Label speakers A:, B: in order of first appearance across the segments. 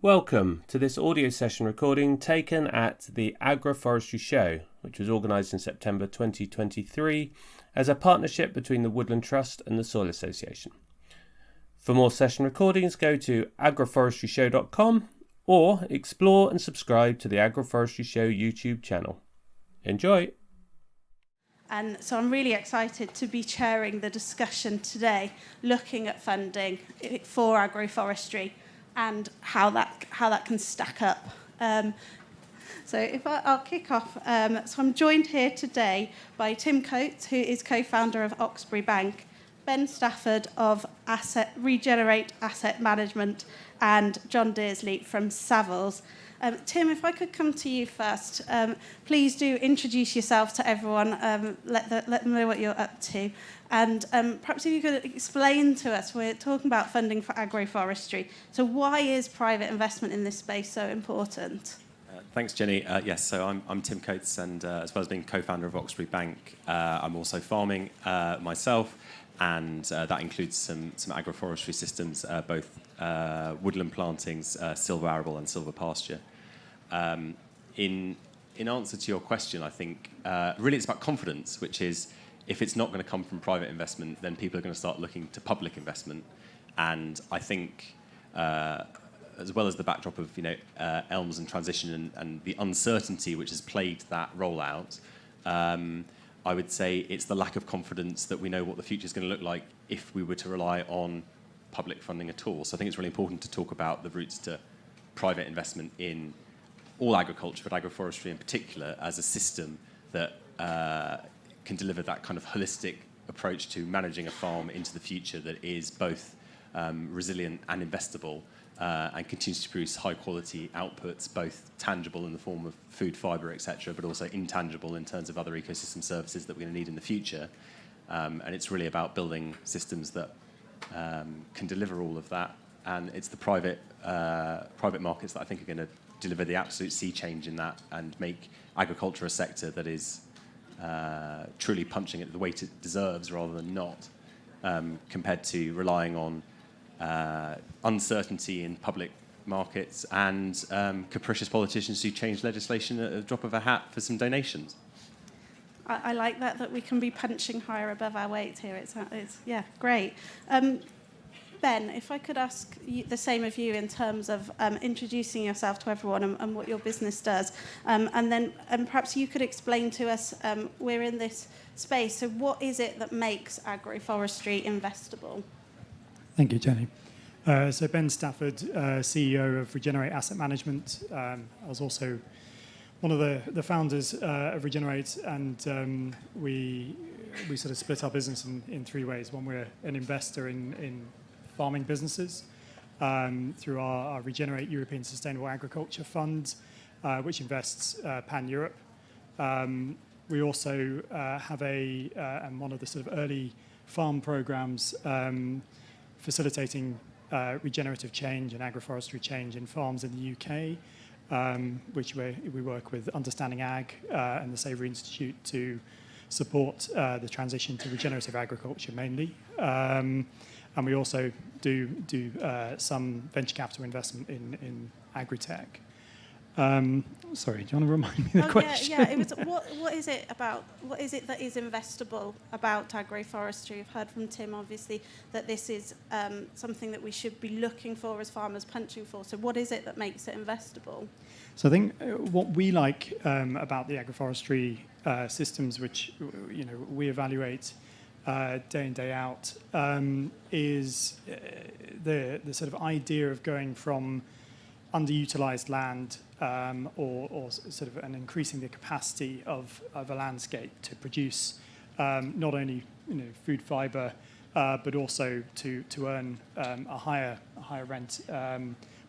A: Welcome to this audio session recording taken at the Agroforestry Show, which was organised in September 2023 as a partnership between the Woodland Trust and the Soil Association. For more session recordings, go to agroforestryshow.com or explore and subscribe to the Agroforestry Show YouTube channel. Enjoy!
B: And so I'm really excited to be chairing the discussion today, looking at funding for agroforestry and how that can stack up. So I'll kick off. So I'm joined here today by Tim Coates, who is co-founder of Oxbury Bank, Ben Stafford of Regenerate Asset Management, and John Dearsley from Savills. Tim, if I could come to you first, please do introduce yourself to everyone, let them know what you're up to. And perhaps if you could explain to us, we're talking about funding for agroforestry, so why is private investment in this space so important?
C: Thanks, Jenny. Yes, so I'm Tim Coates, and as well as being co-founder of Oxbury Bank, I'm also farming myself, and that includes some agroforestry systems, both woodland plantings, silver arable and silver pasture. In answer to your question, I think really it's about confidence, which is if it's not going to come from private investment, then people are going to start looking to public investment. And I think, as well as the backdrop of ELMS and transition and the uncertainty which has plagued that rollout, I would say it's the lack of confidence that we know what the future is going to look like if we were to rely on public funding at all. So I think it's really important to talk about the routes to private investment in all agriculture, but agroforestry in particular, as a system that can deliver that kind of holistic approach to managing a farm into the future that is both resilient and investable, and continues to produce high-quality outputs, both tangible in the form of food, fibre, etc., but also intangible in terms of other ecosystem services that we're going to need in the future. And it's really about building systems that can deliver all of that. And it's the private markets that I think are going to deliver the absolute sea change in that and make agriculture a sector that is truly punching it the weight it deserves rather than not, compared to relying on uncertainty in public markets and capricious politicians who change legislation at a drop of a hat for some donations.
B: I like that we can be punching higher above our weight here. It's great. Ben, if I could ask you the same of you in terms of introducing yourself to everyone and what your business does, and then perhaps you could explain to us, we're in this space, so what is it that makes agroforestry investable?
D: Thank you, Jenny. So Ben Stafford, CEO of Regenerate Asset Management. I was also one of the founders of Regenerate, and we sort of split our business in three ways. One, we're an investor in farming businesses through our Regenerate European Sustainable Agriculture Fund, which invests pan-Europe. We also have and one of the sort of early farm programs facilitating regenerative change and agroforestry change in farms in the UK, which we work with Understanding Ag and the Sainsbury Institute to support the transition to regenerative agriculture mainly. And we also do some venture capital investment in agri-tech. Sorry, do you want to remind me the question?
B: Yeah. It was, what is it that is investable about agroforestry? We've heard from Tim, obviously, that this is something that we should be looking for as farmers, punching for. So what is it that makes it investable?
D: So I think what we like about the agroforestry systems, which we evaluate day in, day out, is the sort of idea of going from underutilized land or sort of and increasing the capacity of a landscape to produce not only food fibre but also to earn a higher rent,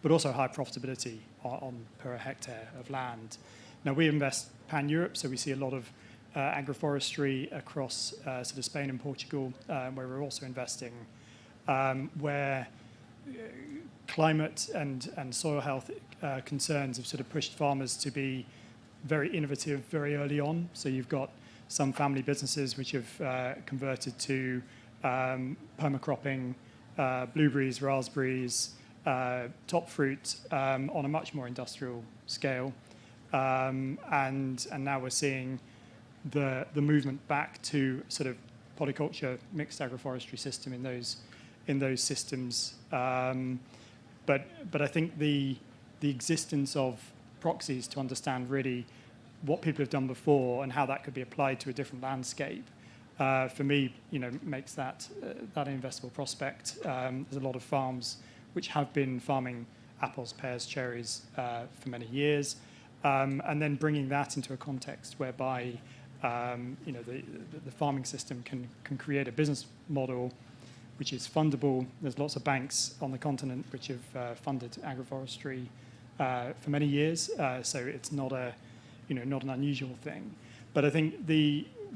D: but also high profitability on per hectare of land. Now we invest pan-Europe, so we see a lot of agroforestry across sort of Spain and Portugal, where we're also investing, where climate and soil health concerns have sort of pushed farmers to be very innovative very early on. So you've got some family businesses which have converted to permacropping, blueberries, raspberries, top fruit on a much more industrial scale. And now we're seeing the movement back to sort of polyculture, mixed agroforestry system in those systems. But I think the existence of proxies to understand really what people have done before and how that could be applied to a different landscape, for me, makes that an investable prospect. There's a lot of farms which have been farming apples, pears, cherries for many years, and then bringing that into a context whereby the farming system can create a business model which is fundable. There's lots of banks on the continent which have funded agroforestry for many years, so it's not not an unusual thing. But I think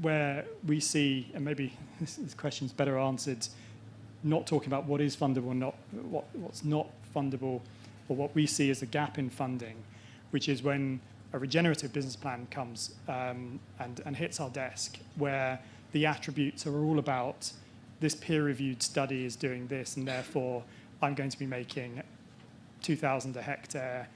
D: where we see, and maybe this question's better answered, not talking about what is fundable and what's not fundable, or what we see as a gap in funding, which is when a regenerative business plan comes and hits our desk, where the attributes are all about this peer-reviewed study is doing this, and therefore I'm going to be making 2,000 a hectare,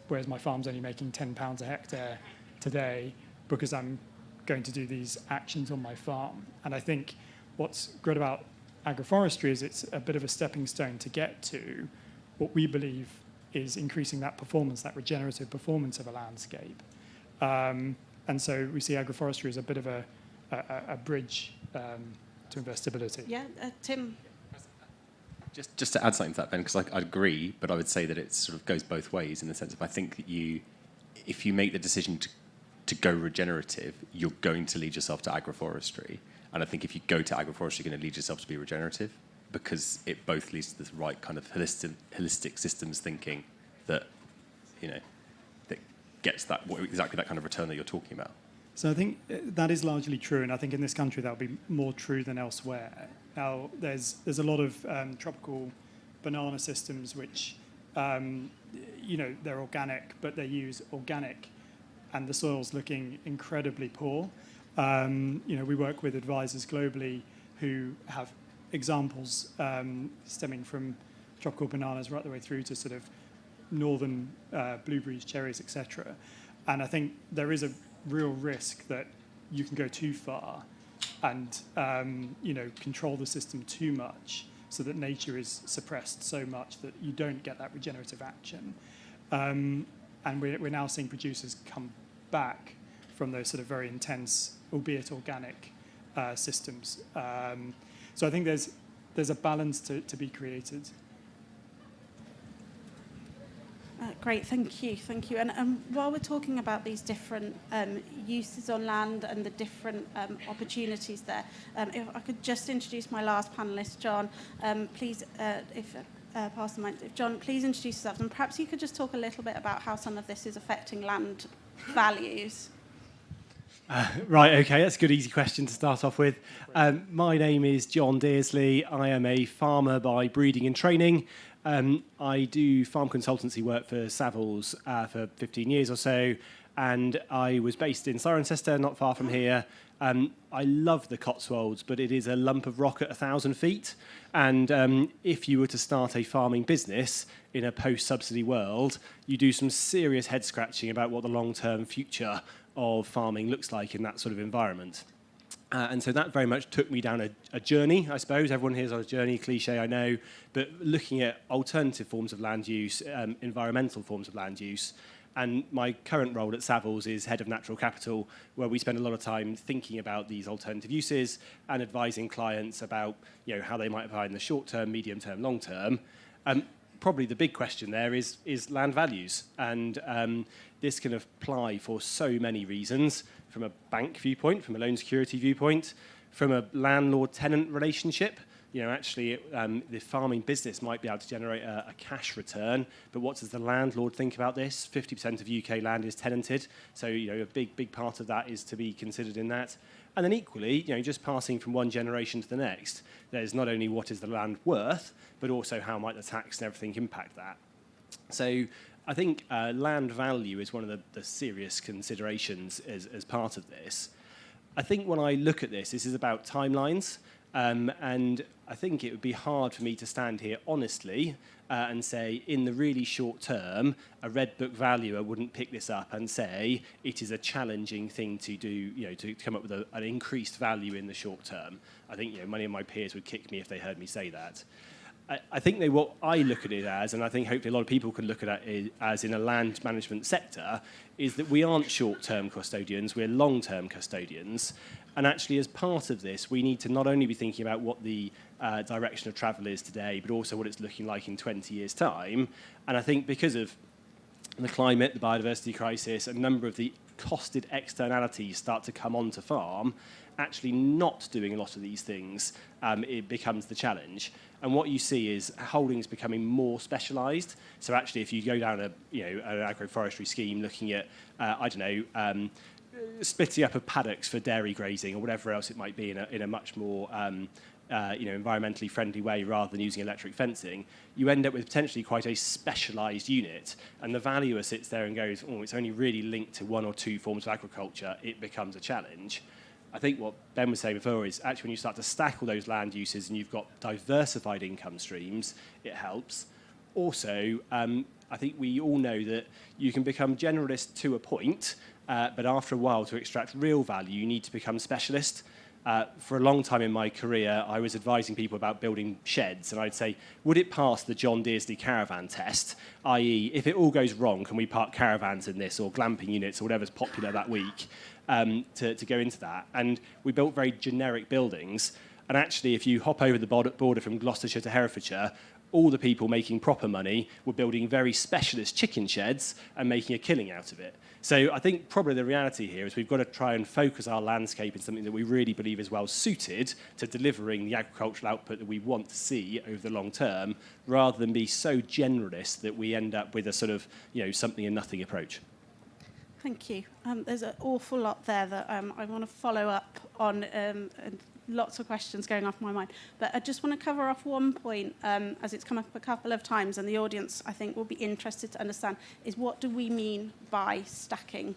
D: whereas my farm's only making £10 a hectare today because I'm going to do these actions on my farm. And I think what's great about agroforestry is it's a bit of a stepping stone to get to what we believe is increasing that performance, that regenerative performance of a landscape. And so we see agroforestry as a bit of a bridge to investability.
B: Yeah, Tim.
C: Just to add something to that, Ben, because I agree, but I would say that it sort of goes both ways in the sense of I think that if you make the decision to go regenerative, you're going to lead yourself to agroforestry. And I think if you go to agroforestry, you're going to lead yourself to be regenerative, because it both leads to this right kind of holistic systems thinking that, that gets exactly that kind of return that you're talking about.
D: So I think that is largely true, and I think in this country that will be more true than elsewhere. Now, there's a lot of tropical banana systems which, they're organic, but they use organic, and the soil's looking incredibly poor. We work with advisors globally who have examples stemming from tropical bananas right the way through to sort of northern blueberries, cherries, etc. And I think there is a real risk that you can go too far and control the system too much so that nature is suppressed so much that you don't get that regenerative action. And we're now seeing producers come back from those sort of very intense, albeit organic, systems. So I think there's a balance to be created.
B: Great, thank you. And while we're talking about these different uses on land and the different opportunities there, if I could just introduce my last panellist, John, please, pass the mic. John, please introduce yourself, and perhaps you could just talk a little bit about how some of this is affecting land values.
E: Right, okay, that's a good, easy question to start off with. My name is John Dearsley. I am a farmer by breeding and training. I do farm consultancy work for Savills for 15 years or so, and I was based in Cirencester, not far from here. I love the Cotswolds, but it is a lump of rock at 1,000 feet. And if you were to start a farming business in a post-subsidy world, you do some serious head-scratching about what the long-term future of farming looks like in that sort of environment. And so that very much took me down a journey, I suppose. Everyone here is on a journey, cliche, I know, but looking at alternative forms of land use, environmental forms of land use. And my current role at Savills is Head of Natural Capital, where we spend a lot of time thinking about these alternative uses and advising clients about how they might apply in the short term, medium term, long term. Probably the big question there is land values. And this can apply for so many reasons, from a bank viewpoint, from a loan security viewpoint, from a landlord-tenant relationship. Actually, the farming business might be able to generate a cash return, but what does the landlord think about this? 50% of UK land is tenanted, so a big part of that is to be considered in that. And then equally, just passing from one generation to the next, there's not only what is the land worth, but also how might the tax and everything impact that. So I think land value is one of the serious considerations as part of this. I think when I look at this is about timelines. And I think it would be hard for me to stand here honestly and say, in the really short term, a red book valuer wouldn't pick this up and say it is a challenging thing to do, to come up with an increased value in the short term. I think many of my peers would kick me if they heard me say that. I think what I look at it as, and I think hopefully a lot of people can look at it as in a land management sector, is that we aren't short-term custodians, we're long-term custodians. And actually, as part of this, we need to not only be thinking about what the direction of travel is today, but also what it's looking like in 20 years' time. And I think because of the climate, the biodiversity crisis, a number of the costed externalities start to come onto farm, actually not doing a lot of these things, it becomes the challenge. And what you see is holdings becoming more specialised. So actually, if you go down an agroforestry scheme looking at, splitting up of paddocks for dairy grazing or whatever else it might be in a much more environmentally friendly way rather than using electric fencing, you end up with potentially quite a specialised unit. And the valuer sits there and goes, it's only really linked to one or two forms of agriculture, it becomes a challenge. I think what Ben was saying before is actually when you start to stack all those land uses and you've got diversified income streams, it helps. Also, I think we all know that you can become generalist to a point, but after a while, to extract real value, you need to become specialist. For a long time in my career, I was advising people about building sheds, and I'd say, would it pass the John Dearsley caravan test? I.e., if it all goes wrong, can we park caravans in this, or glamping units, or whatever's popular that week, to go into that? And we built very generic buildings, and actually, if you hop over the border from Gloucestershire to Herefordshire, all the people making proper money were building very specialist chicken sheds and making a killing out of it. So I think probably the reality here is we've got to try and focus our landscape in something that we really believe is well suited to delivering the agricultural output that we want to see over the long term, rather than be so generalist that we end up with a sort of something and nothing approach.
B: Thank you. There's an awful lot there that I want to follow up on, and lots of questions going off my mind. But I just want to cover off one point, as it's come up a couple of times, and the audience, I think, will be interested to understand, is what do we mean by stacking?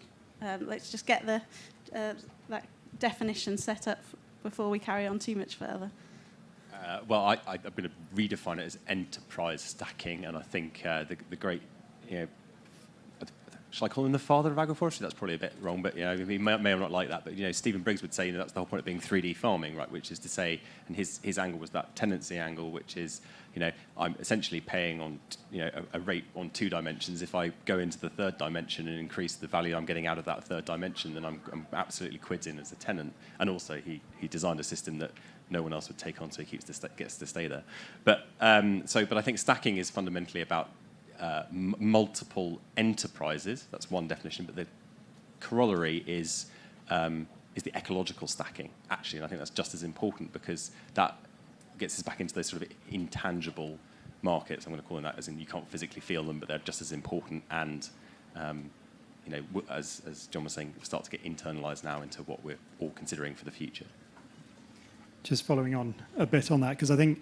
B: Let's just get that definition set up before we carry on too much further.
C: I'm going to redefine it as enterprise stacking, and I think the great, shall I call him the father of agroforestry? That's probably a bit wrong, but he may or not like that. But Stephen Briggs would say that's the whole point of being 3D farming, right? Which is to say, and his angle was that tenancy angle, which is, I'm essentially paying on a rate on 2 dimensions. If I go into the 3rd dimension and increase the value I'm getting out of that 3rd dimension, then I'm absolutely quids in as a tenant. And also, he designed a system that no one else would take on, so he gets to stay there. But I think stacking is fundamentally about multiple enterprises. That's one definition, but the corollary is the ecological stacking, actually, and I think that's just as important because that gets us back into those sort of intangible markets. I'm going to call them that, as in you can't physically feel them, but they're just as important and, as John was saying, start to get internalised now into what we're all considering for the future.
D: Just following on a bit on that, because I think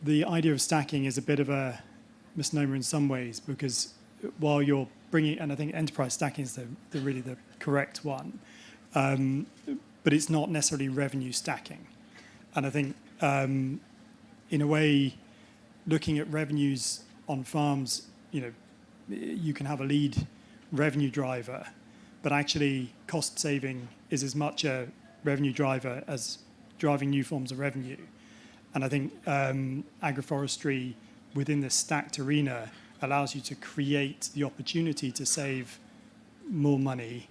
D: the idea of stacking is a bit of a misnomer in some ways, because while you're bringing, and I think enterprise stacking is really the correct one, but it's not necessarily revenue stacking. And I think, in a way, looking at revenues on farms, you can have a lead revenue driver, but actually cost saving is as much a revenue driver as driving new forms of revenue. And I think agroforestry within the stacked arena allows you to create the opportunity to save more money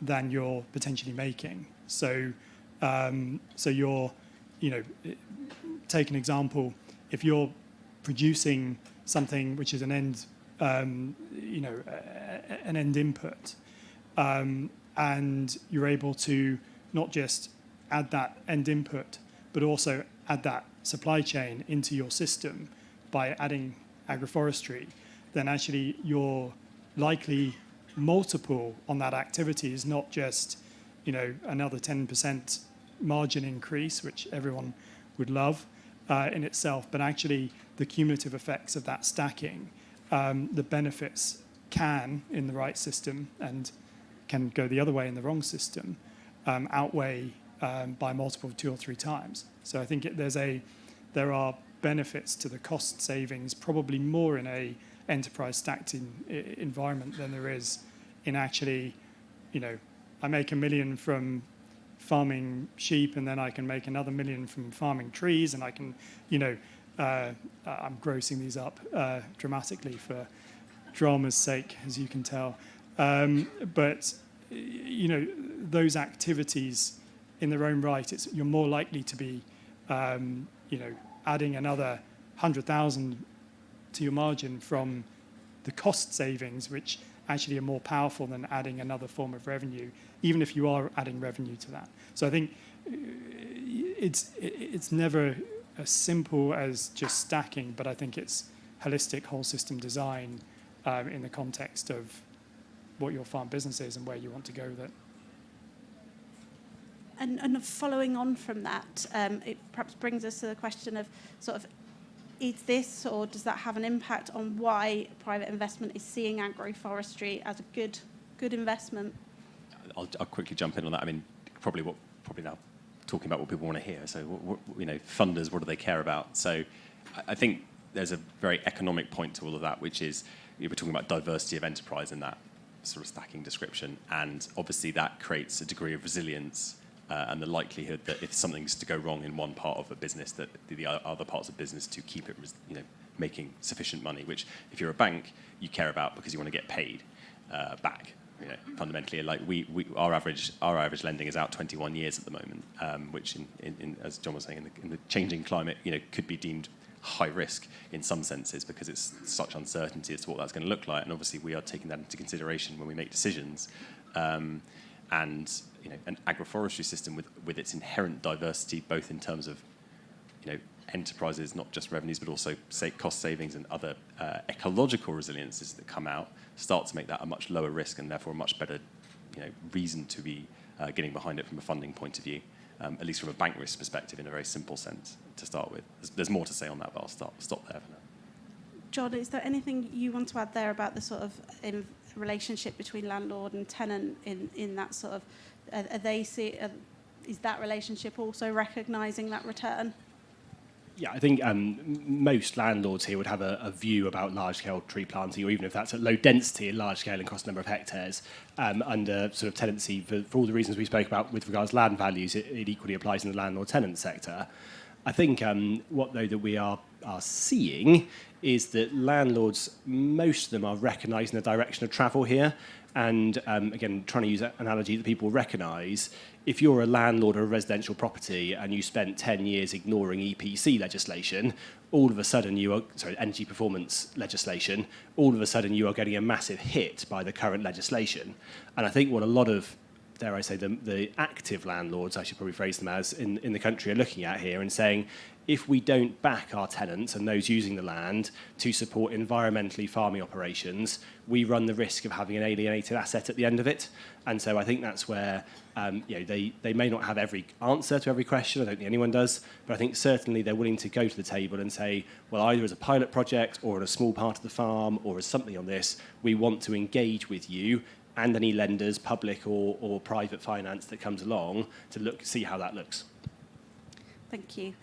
D: than you're potentially making. So you're, take an example, if you're producing something which is an end, an end input, and you're able to not just add that end input, but also add that supply chain into your system by adding agroforestry, then actually your likely multiple on that activity is not just, another 10% margin increase, which everyone would love in itself, but actually the cumulative effects of that stacking, the benefits can, in the right system, and can go the other way in the wrong system, outweigh by a multiple of 2 or 3 times. So I think there are benefits to the cost savings, probably more in a enterprise stacked environment than there is in actually, I make $1 million from farming sheep, and then I can make another $1 million from farming trees, and I can, I'm grossing these up dramatically for drama's sake, as you can tell. But those activities in their own right, you're more likely to be, adding another 100,000 to your margin from the cost savings, which actually are more powerful than adding another form of revenue, even if you are adding revenue to that. So I think it's never as simple as just stacking, but I think it's holistic whole system design in the context of what your farm business is and where you want to go with it.
B: And following on from that, it perhaps brings us to the question of sort of, is this, or does that have an impact on why private investment is seeing agroforestry as a good investment?
C: I'll quickly jump in on that. I mean, probably now talking about what people want to hear. So, funders, what do they care about? So, I think there's a very economic point to all of that, which is we're talking about diversity of enterprise in that sort of stacking description, and obviously that creates a degree of resilience and the likelihood that if something's to go wrong in one part of a business, that the other parts of business to keep it, making sufficient money. Which, if you're a bank, you care about because you want to get paid back. Fundamentally, like our average lending is out 21 years at the moment, which, in as John was saying, in the changing climate, could be deemed high risk in some senses because it's such uncertainty as to what that's going to look like. And obviously, we are taking that into consideration when we make decisions. And an agroforestry system with its inherent diversity, both in terms of enterprises, not just revenues, but also cost savings and other ecological resiliences that come out, start to make that a much lower risk and therefore a much better reason to be getting behind it from a funding point of view, at least from a bank risk perspective in a very simple sense to start with. There's more to say on that, but I'll stop there for now.
B: John, is there anything you want to add there about the sort of relationship between landlord and tenant in that sort of, is that relationship also recognising that return?
E: Yeah, I think most landlords here would have a view about large-scale tree planting, or even if that's at low density and large-scale and across a number of hectares, under sort of tenancy for all the reasons we spoke about with regards to land values. It equally applies in the landlord-tenant sector. I think what though that we are seeing is that landlords, most of them are recognising the direction of travel here. And again, trying to use an analogy that people recognise, if you're a landlord of a residential property and you spent 10 years ignoring EPC legislation, all of a sudden energy performance legislation, all of a sudden you are getting a massive hit by the current legislation. And I think what a lot of, dare I say, the active landlords, I should probably phrase them as, in the country are looking at here and saying, if we don't back our tenants and those using the land to support environmentally farming operations, we run the risk of having an alienated asset at the end of it. And so I think that's where they may not have every answer to every question. I don't think anyone does. But I think certainly they're willing to go to the table and say, well, either as a pilot project or in a small part of the farm or as something on this, we want to engage with you and any lenders, public or private finance that comes along to see how that looks.
B: Thank you.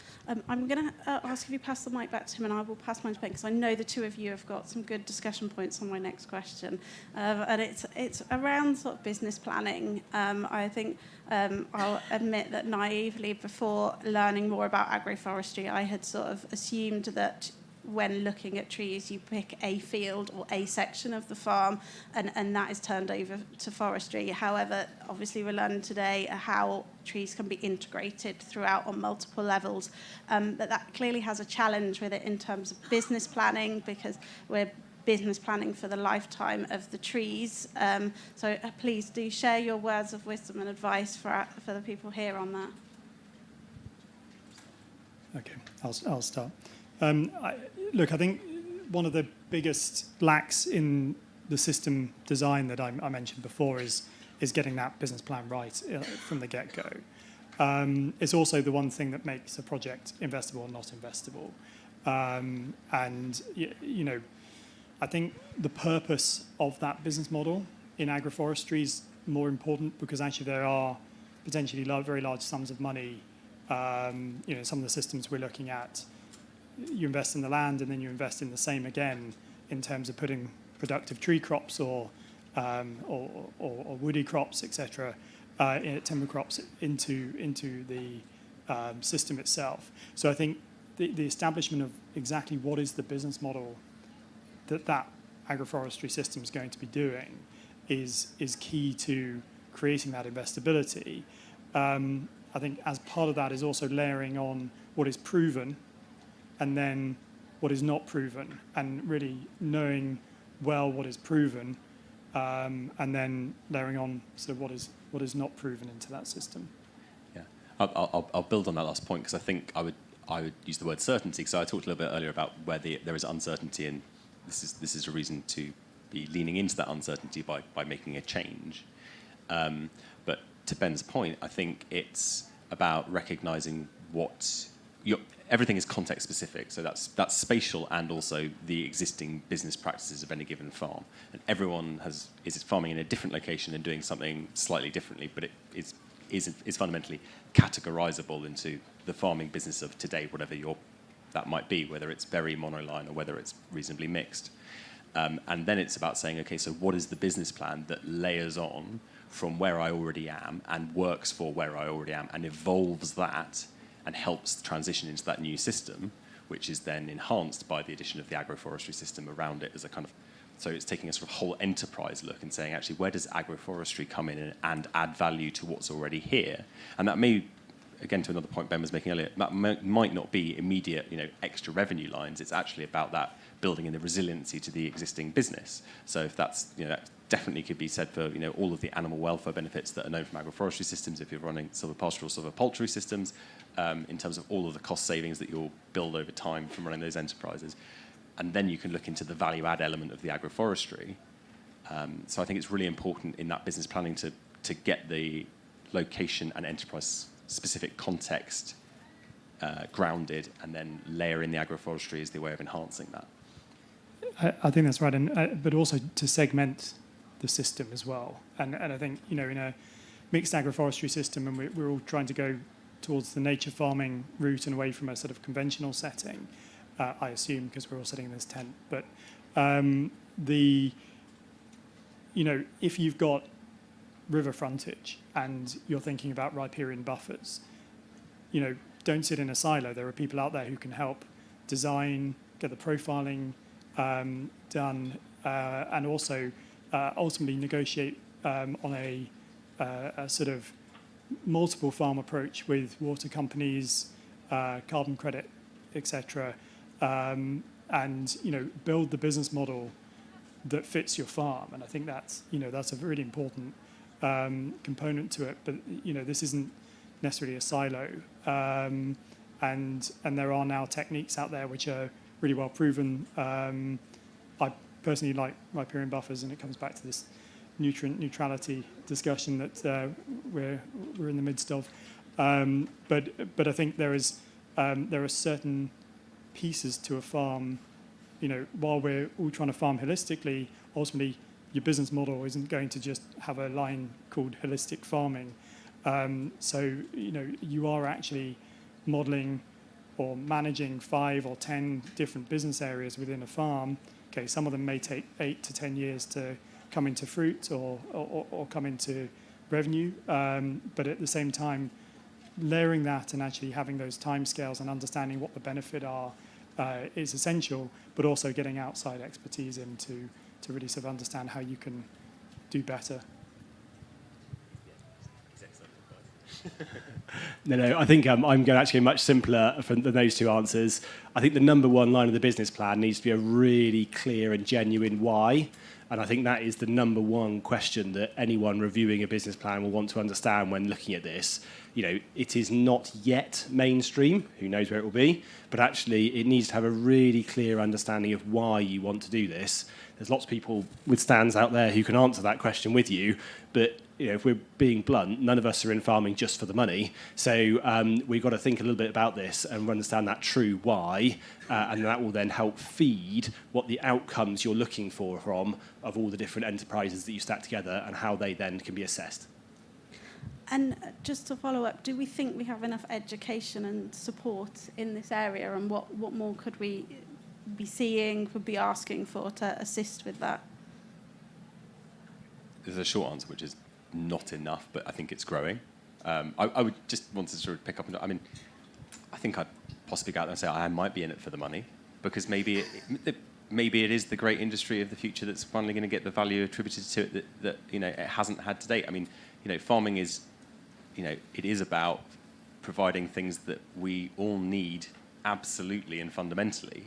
B: I'm going to ask if you pass the mic back to him, and I will pass mine to Ben, because I know the two of you have got some good discussion points on my next question. And it's around sort of business planning. I think I'll admit that naively, before learning more about agroforestry, I had sort of assumed that when looking at trees, you pick a field or a section of the farm, and that is turned over to forestry. However, obviously we're learning today how trees can be integrated throughout on multiple levels. But that clearly has a challenge with it in terms of business planning, because we're business planning for the lifetime of the trees. So please do share your words of wisdom and advice for the people here on that.
D: Okay, I'll start. I think one of the biggest lacks in the system design that I mentioned before is getting that business plan right from the get-go. It's also the one thing that makes a project investable or not investable. I think the purpose of that business model in agroforestry is more important, because actually there are potentially very large sums of money. Some of the systems we're looking at, you invest in the land and then you invest in the same again in terms of putting productive tree crops or woody crops, etc., timber crops into the system itself. So I think the establishment of exactly what is the business model that agroforestry system is going to be doing is key to creating that investability. I think as part of that is also layering on what is proven and then what is not proven, and really knowing well what is proven, and then layering on sort of what is not proven into that system.
C: Yeah, I'll build on that last point, because I think I would use the word certainty. So I talked a little bit earlier about where there is uncertainty, and this is a reason to be leaning into that uncertainty by making a change. But to Ben's point, I think it's about recognising everything is context specific. So that's spatial and also the existing business practices of any given farm. And everyone is farming in a different location and doing something slightly differently, but it is fundamentally categorizable into the farming business of today, whatever that might be, whether it's very monoline or whether it's reasonably mixed. And then it's about saying, okay, so what is the business plan that layers on from where I already am and works for where I already am and evolves that and helps transition into that new system, which is then enhanced by the addition of the agroforestry system around it as a kind of... So it's taking a sort of whole enterprise look and saying, actually, where does agroforestry come in and add value to what's already here? And that may, again, to another point Ben was making earlier, that might not be immediate, extra revenue lines. It's actually about that building in the resiliency to the existing business. So if that's, that definitely could be said for, all of the animal welfare benefits that are known from agroforestry systems, if you're running silvipastoral, silvipoultry systems, in terms of all of the cost savings that you'll build over time from running those enterprises. And then you can look into the value add element of the agroforestry. So I think it's really important in that business planning to get the location and enterprise specific context grounded, and then layer in the agroforestry as the way of enhancing that.
D: I think that's right, and but also to segment the system as well. And I think, in a mixed agroforestry system, and we're all trying to go towards the nature farming route and away from a sort of conventional setting, I assume, because we're all sitting in this tent. But if you've got river frontage and you're thinking about riparian buffers, don't sit in a silo. There are people out there who can help design, get the profiling done, and also ultimately negotiate on a sort of multiple farm approach with water companies, carbon credit, etc., and build the business model that fits your farm. And I think that's a really important component to it. But this isn't necessarily a silo, and there are now techniques out there which are really well proven. I personally like riparian buffers, and it comes back to this nutrient neutrality discussion that we're in the midst of. But I think there are certain pieces to a farm. While we're all trying to farm holistically, ultimately your business model isn't going to just have a line called holistic farming. So you are actually modelling or managing 5 or 10 different business areas within a farm. Okay, some of them may take 8 to 10 years to come into fruit or come into revenue, but at the same time, layering that and actually having those timescales and understanding what the benefit are is essential, but also getting outside expertise in to really sort of understand how you can do better.
E: No, I think I'm going actually much simpler than those two answers. I think the number one line of the business plan needs to be a really clear and genuine why. And I think that is the number one question that anyone reviewing a business plan will want to understand when looking at this. It is not yet mainstream, who knows where it will be, but actually it needs to have a really clear understanding of why you want to do this. There's lots of people with stands out there who can answer that question with you, but if we're being blunt, none of us are in farming just for the money. So we've got to think a little bit about this and understand that true why, and that will then help feed what the outcomes you're looking for from of all the different enterprises that you stack together and how they then can be assessed.
B: And just to follow up, do we think we have enough education and support in this area, and what more could we be seeing, could be asking for to assist with that?
C: There's a short answer, which is not enough, but I think it's growing. I would just want to sort of pick up on, I mean, I think I'd possibly go out there and say I might be in it for the money, because maybe it is the great industry of the future that's finally going to get the value attributed to it that it hasn't had to date. I mean, farming is, it is about providing things that we all need absolutely and fundamentally.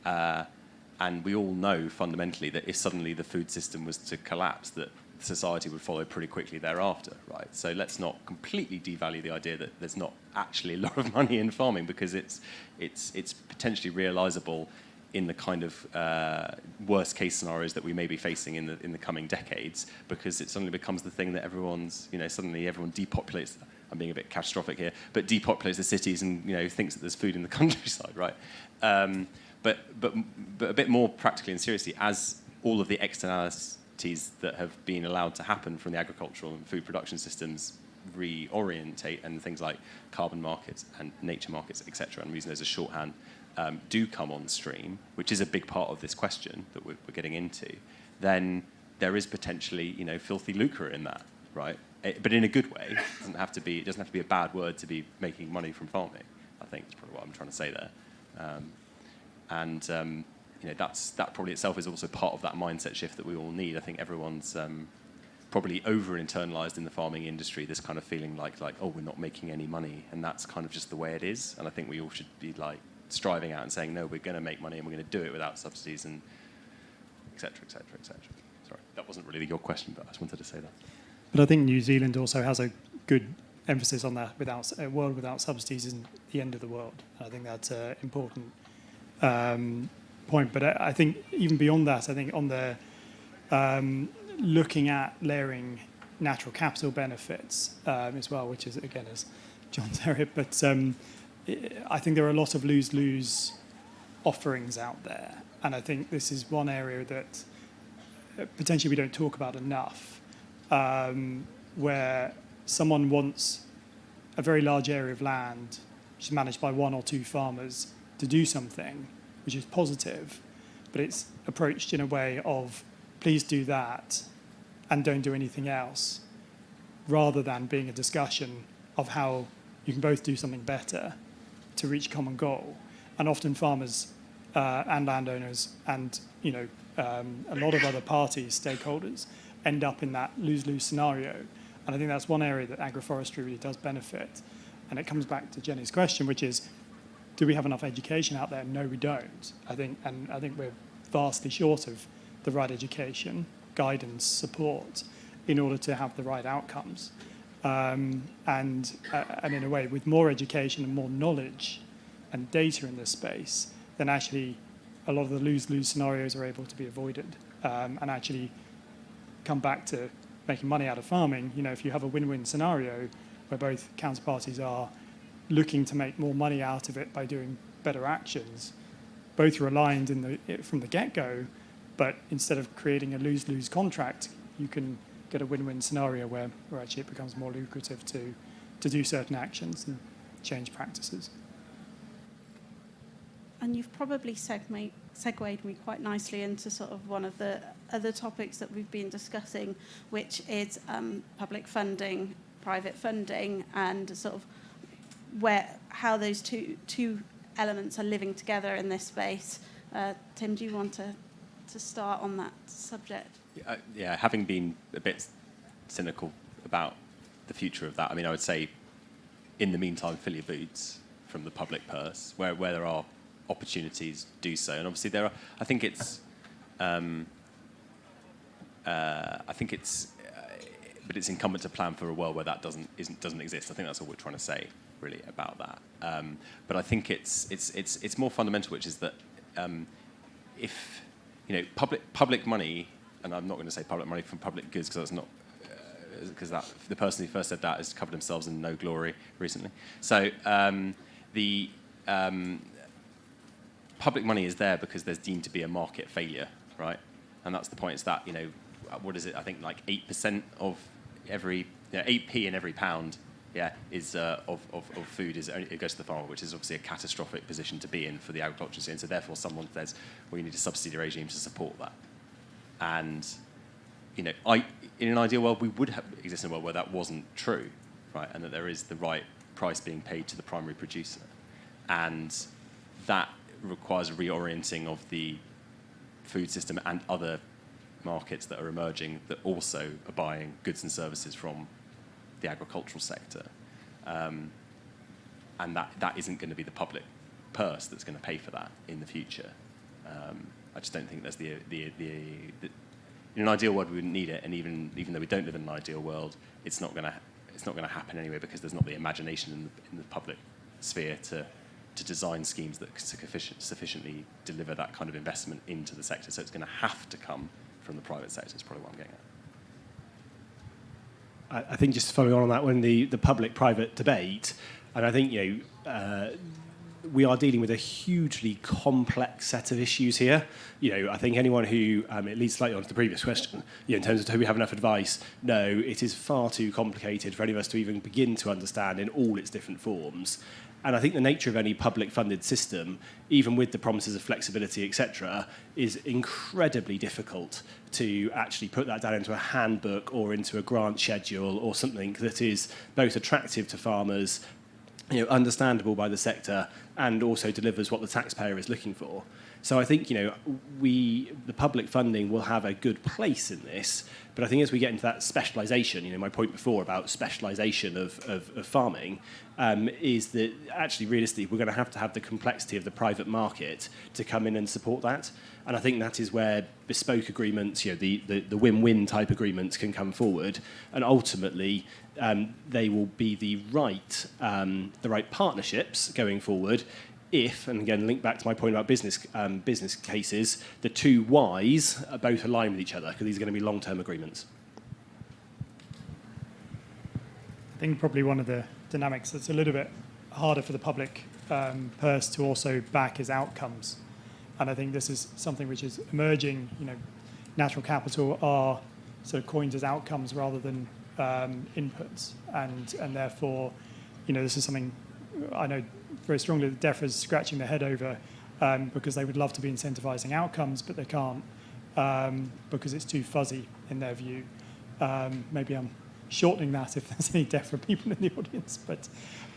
C: And we all know fundamentally that if suddenly the food system was to collapse, that society would follow pretty quickly thereafter, right? So let's not completely devalue the idea that there's not actually a lot of money in farming, because it's potentially realizable in the kind of worst case scenarios that we may be facing in the coming decades, because it suddenly becomes the thing that everyone's, suddenly everyone depopulates. I'm being a bit catastrophic here, but depopulates the cities and thinks that there's food in the countryside, right? But a bit more practically and seriously, as all of the externalities that have been allowed to happen from the agricultural and food production systems reorientate, and things like carbon markets and nature markets, etc., and I'm using those as shorthand, do come on stream, which is a big part of this question that we're getting into, then there is potentially filthy lucre in that, right? But in a good way. It doesn't have to be a bad word to be making money from farming. I think that's probably what I'm trying to say there. That probably itself is also part of that mindset shift that we all need. I think everyone's probably over-internalized in the farming industry, this kind of feeling like, oh, we're not making any money, and that's kind of just the way it is. And I think we all should be striving out and saying, no, we're going to make money and we're going to do it without subsidies, and et cetera, et cetera, et cetera. Sorry, that wasn't really your question, but I just wanted to say that.
D: But I think New Zealand also has a good emphasis on that. A world without subsidies isn't the end of the world. I think that's an important point. But I think even beyond that, I think on the looking at layering natural capital benefits as well, which is, again, as John's area, but I think there are a lot of lose-lose offerings out there. And I think this is one area that potentially we don't talk about enough, where someone wants a very large area of land, which is managed by one or two farmers, to do something, which is positive, but it's approached in a way of, please do that and don't do anything else, rather than being a discussion of how you can both do something better to reach a common goal. And often farmers and landowners and a lot of other parties, stakeholders, end up in that lose-lose scenario. And I think that's one area that agroforestry really does benefit. And it comes back to Jenny's question, which is, do we have enough education out there? No, we don't. I think we're vastly short of the right education, guidance, support, in order to have the right outcomes. And in a way, with more education and more knowledge and data in this space, then actually a lot of the lose-lose scenarios are able to be avoided, and actually come back to making money out of farming. If you have a win-win scenario where both counterparties are looking to make more money out of it by doing better actions, both are aligned from the get-go, but instead of creating a lose-lose contract, you can get a win-win scenario where actually it becomes more lucrative to do certain actions and change practices.
B: And you've probably segued me quite nicely into sort of one of the other topics that we've been discussing, which is public funding, private funding, and sort of how those two elements are living together in this space. Tim, do you want to start on that subject?
C: Yeah, having been a bit cynical about the future of that, I would say, in the meantime, fill your boots from the public purse, where there are opportunities, do so. And obviously there are, I think it's but it's incumbent to plan for a world where that doesn't exist. I think that's all we're trying to say, really, about that. But I think it's more fundamental, which is that if public money, and I'm not going to say public money from public goods, because that's not, because the person who first said that has covered themselves in no glory recently. So the public money is there because there's deemed to be a market failure, right? And that's the point. It's that, what is it? I think like 8% of every 8p in every pound, is of food it goes to the farmer, which is obviously a catastrophic position to be in for the agriculture industry. And so therefore, someone says, well, you need a subsidy regime to support that. And in an ideal world, we would exist in a world where that wasn't true, right? And that there is the right price being paid to the primary producer, and that requires a reorienting of the food system and other markets that are emerging that also are buying goods and services from the agricultural sector, and that isn't going to be the public purse that's going to pay for that in the future. I just don't think there's the in an ideal world we wouldn't need it, and even though we don't live in an ideal world, it's not going to happen anyway, because there's not the imagination in the public sphere to design schemes that sufficiently deliver that kind of investment into the sector. So it's going to have to come from the private sector. Is probably what I'm getting at.
E: I think just following on that, when the public-private debate, and I think we are dealing with a hugely complex set of issues here. I think anyone who, it leads slightly on to the previous question, in terms of do we have enough advice? No, it is far too complicated for any of us to even begin to understand in all its different forms. And I think the nature of any public-funded system, even with the promises of flexibility, etc., is incredibly difficult to actually put that down into a handbook or into a grant schedule or something that is both attractive to farmers, understandable by the sector, and also delivers what the taxpayer is looking for. So I think, the public funding will have a good place in this, but I think as we get into that specialisation, my point before about specialisation of farming, is that actually realistically we're going to have the complexity of the private market to come in and support that. And I think that is where bespoke agreements, the win-win type agreements can come forward, and ultimately they will be the right partnerships going forward. If, and again, link back to my point about business cases, the two Ys are both align with each other, because these are going to be long-term agreements.
D: I think probably one of the dynamics that's a little bit harder for the public purse to also back is outcomes. And I think this is something which is emerging. Natural capital are sort of coined as outcomes rather than inputs. And therefore, this is something I know very strongly that DEFRA is scratching their head over, because they would love to be incentivising outcomes, but they can't because it's too fuzzy in their view. Maybe I'm shortening that if there's any DEFRA people in the audience. But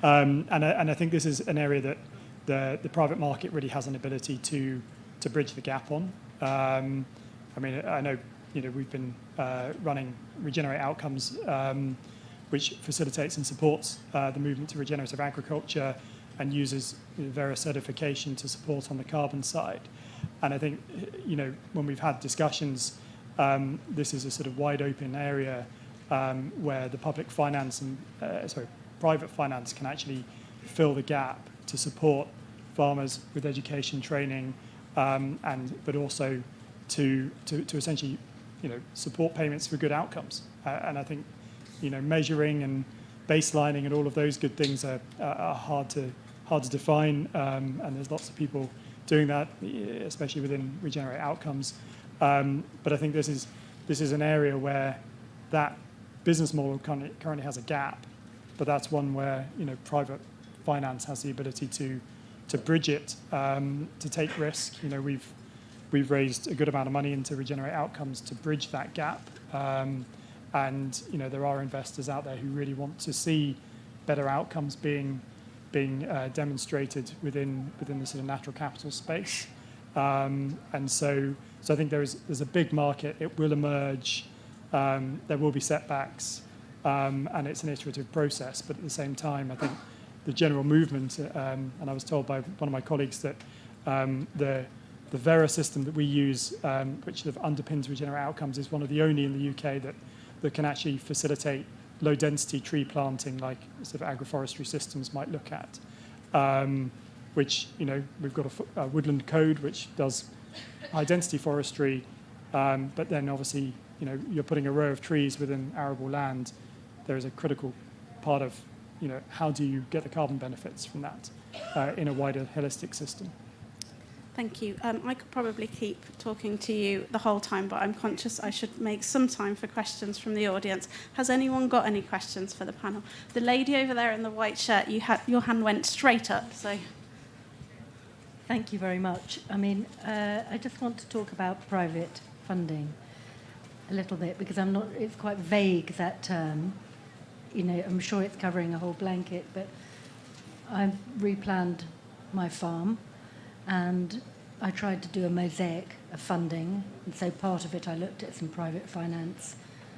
D: and I think this is an area that the private market really has an ability to bridge the gap on. I know we've been running Regenerate Outcomes, which facilitates and supports the movement to regenerative agriculture and uses Verra certification to support on the carbon side. And I think, when we've had discussions, this is a sort of wide open area where the public finance and private finance can actually fill the gap to support farmers with education, training, but also to essentially, support payments for good outcomes. And I think, measuring and baselining and all of those good things are hard to define, and there's lots of people doing that, especially within Regenerate Outcomes. But I think this is an area where that business model currently has a gap, but that's one where private finance has the ability to bridge it, to take risk. We've raised a good amount of money into Regenerate Outcomes to bridge that gap. And there are investors out there who really want to see better outcomes being demonstrated within the sort of natural capital space. And so I think there's a big market. It will emerge. There will be setbacks, and it's an iterative process. But at the same time, I think the general movement, and I was told by one of my colleagues that the Verra system that we use, which sort of underpins Regenerate Outcomes, is one of the only in the UK that can actually facilitate low-density tree planting, like sort of agroforestry systems might look at. Which we've got a woodland code which does high-density forestry, but then obviously you're putting a row of trees within arable land. There is a critical part of how do you get the carbon benefits from that in a wider holistic system.
B: Thank you. I could probably keep talking to you the whole time, but I'm conscious I should make some time for questions from the audience. Has anyone got any questions for the panel? The lady over there in the white shirt, your hand went straight up. So,
F: thank you very much. I mean, I just want to talk about private funding a little bit because it's quite vague, that term. You know, I'm sure it's covering a whole blanket, but I've replanned my farm and I tried to do a mosaic of funding, and so part of it I looked at some private finance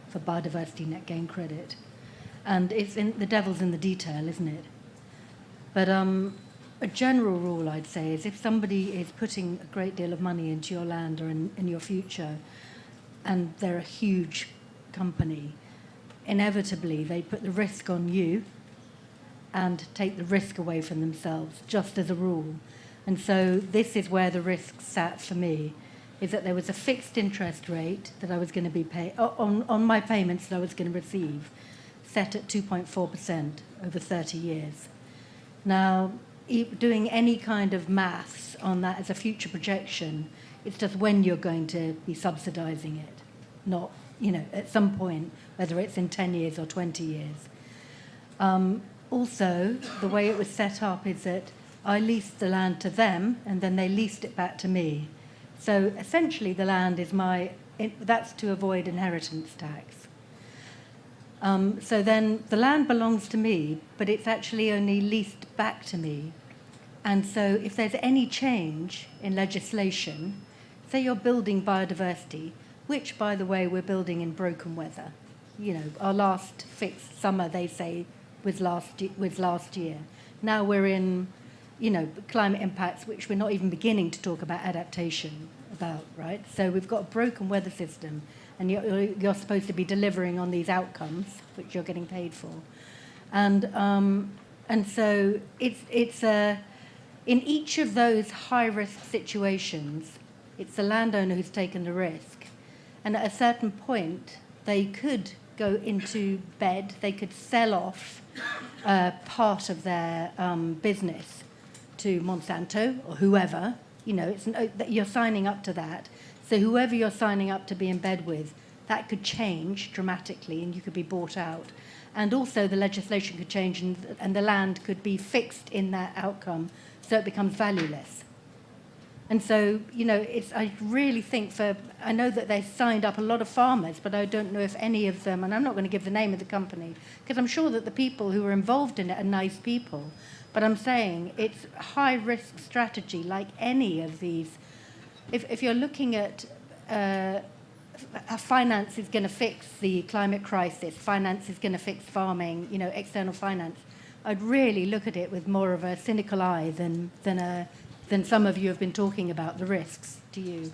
F: for biodiversity net gain credit. And the devil's in the detail, isn't it? But a general rule, I'd say, is if somebody is putting a great deal of money into your land or in your future, and they're a huge company, inevitably they put the risk on you and take the risk away from themselves, just as a rule. And so this is where the risk sat for me, is that there was a fixed interest rate that I was going to be paid on my payments that I was going to receive, set at 2.4% over 30 years. Now, doing any kind of maths on that as a future projection, it's just when you're going to be subsidising it, not, you know, at some point, whether it's in 10 years or 20 years. Also, the way it was set up is that I leased the land to them, and then they leased it back to me. So essentially, the land is that's to avoid inheritance tax. So then the land belongs to me, but it's actually only leased back to me. And so if there's any change in legislation, say you're building biodiversity, which, by the way, we're building in broken weather. You know, our last fixed summer, they say, was last year. Now we're in, you know, climate impacts, which we're not even beginning to talk about adaptation about, right? So we've got a broken weather system, and you're supposed to be delivering on these outcomes, which you're getting paid for. And so it's in each of those high-risk situations, it's the landowner who's taken the risk. And at a certain point, they could go into bed, they could sell off part of their business to Monsanto or whoever. You know, you're signing up to that. So whoever you're signing up to be in bed with, that could change dramatically and you could be bought out. And also the legislation could change and the land could be fixed in that outcome so it becomes valueless. And so, you know, I really think I know that they signed up a lot of farmers, but I don't know if any of them, and I'm not going to give the name of the company, because I'm sure that the people who are involved in it are nice people. But I'm saying it's high-risk strategy, like any of these. If you're looking at finance is going to fix the climate crisis, finance is going to fix farming, you know, external finance, I'd really look at it with more of a cynical eye than some of you have been talking about the risks to you.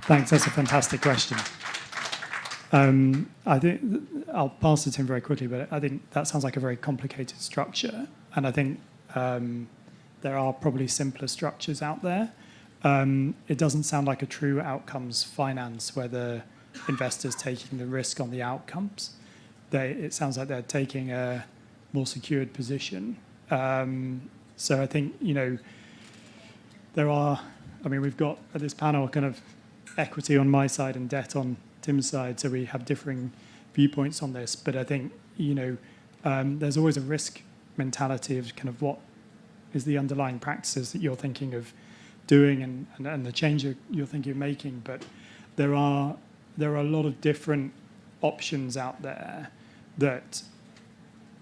D: Thanks, that's a fantastic question. I think I'll pass to Tim very quickly, but I think that sounds like a very complicated structure, and I think there are probably simpler structures out there. It doesn't sound like a true outcomes finance where the investor's taking the risk on the outcomes. It sounds like they're taking a more secured position. So I think, you know, we've got at this panel kind of equity on my side and debt on Tim's side, so we have differing viewpoints on this. But I think, you know, there's always a risk mentality of kind of what is the underlying practices that you're thinking of doing and the change you're thinking of making. But there are a lot of different options out there that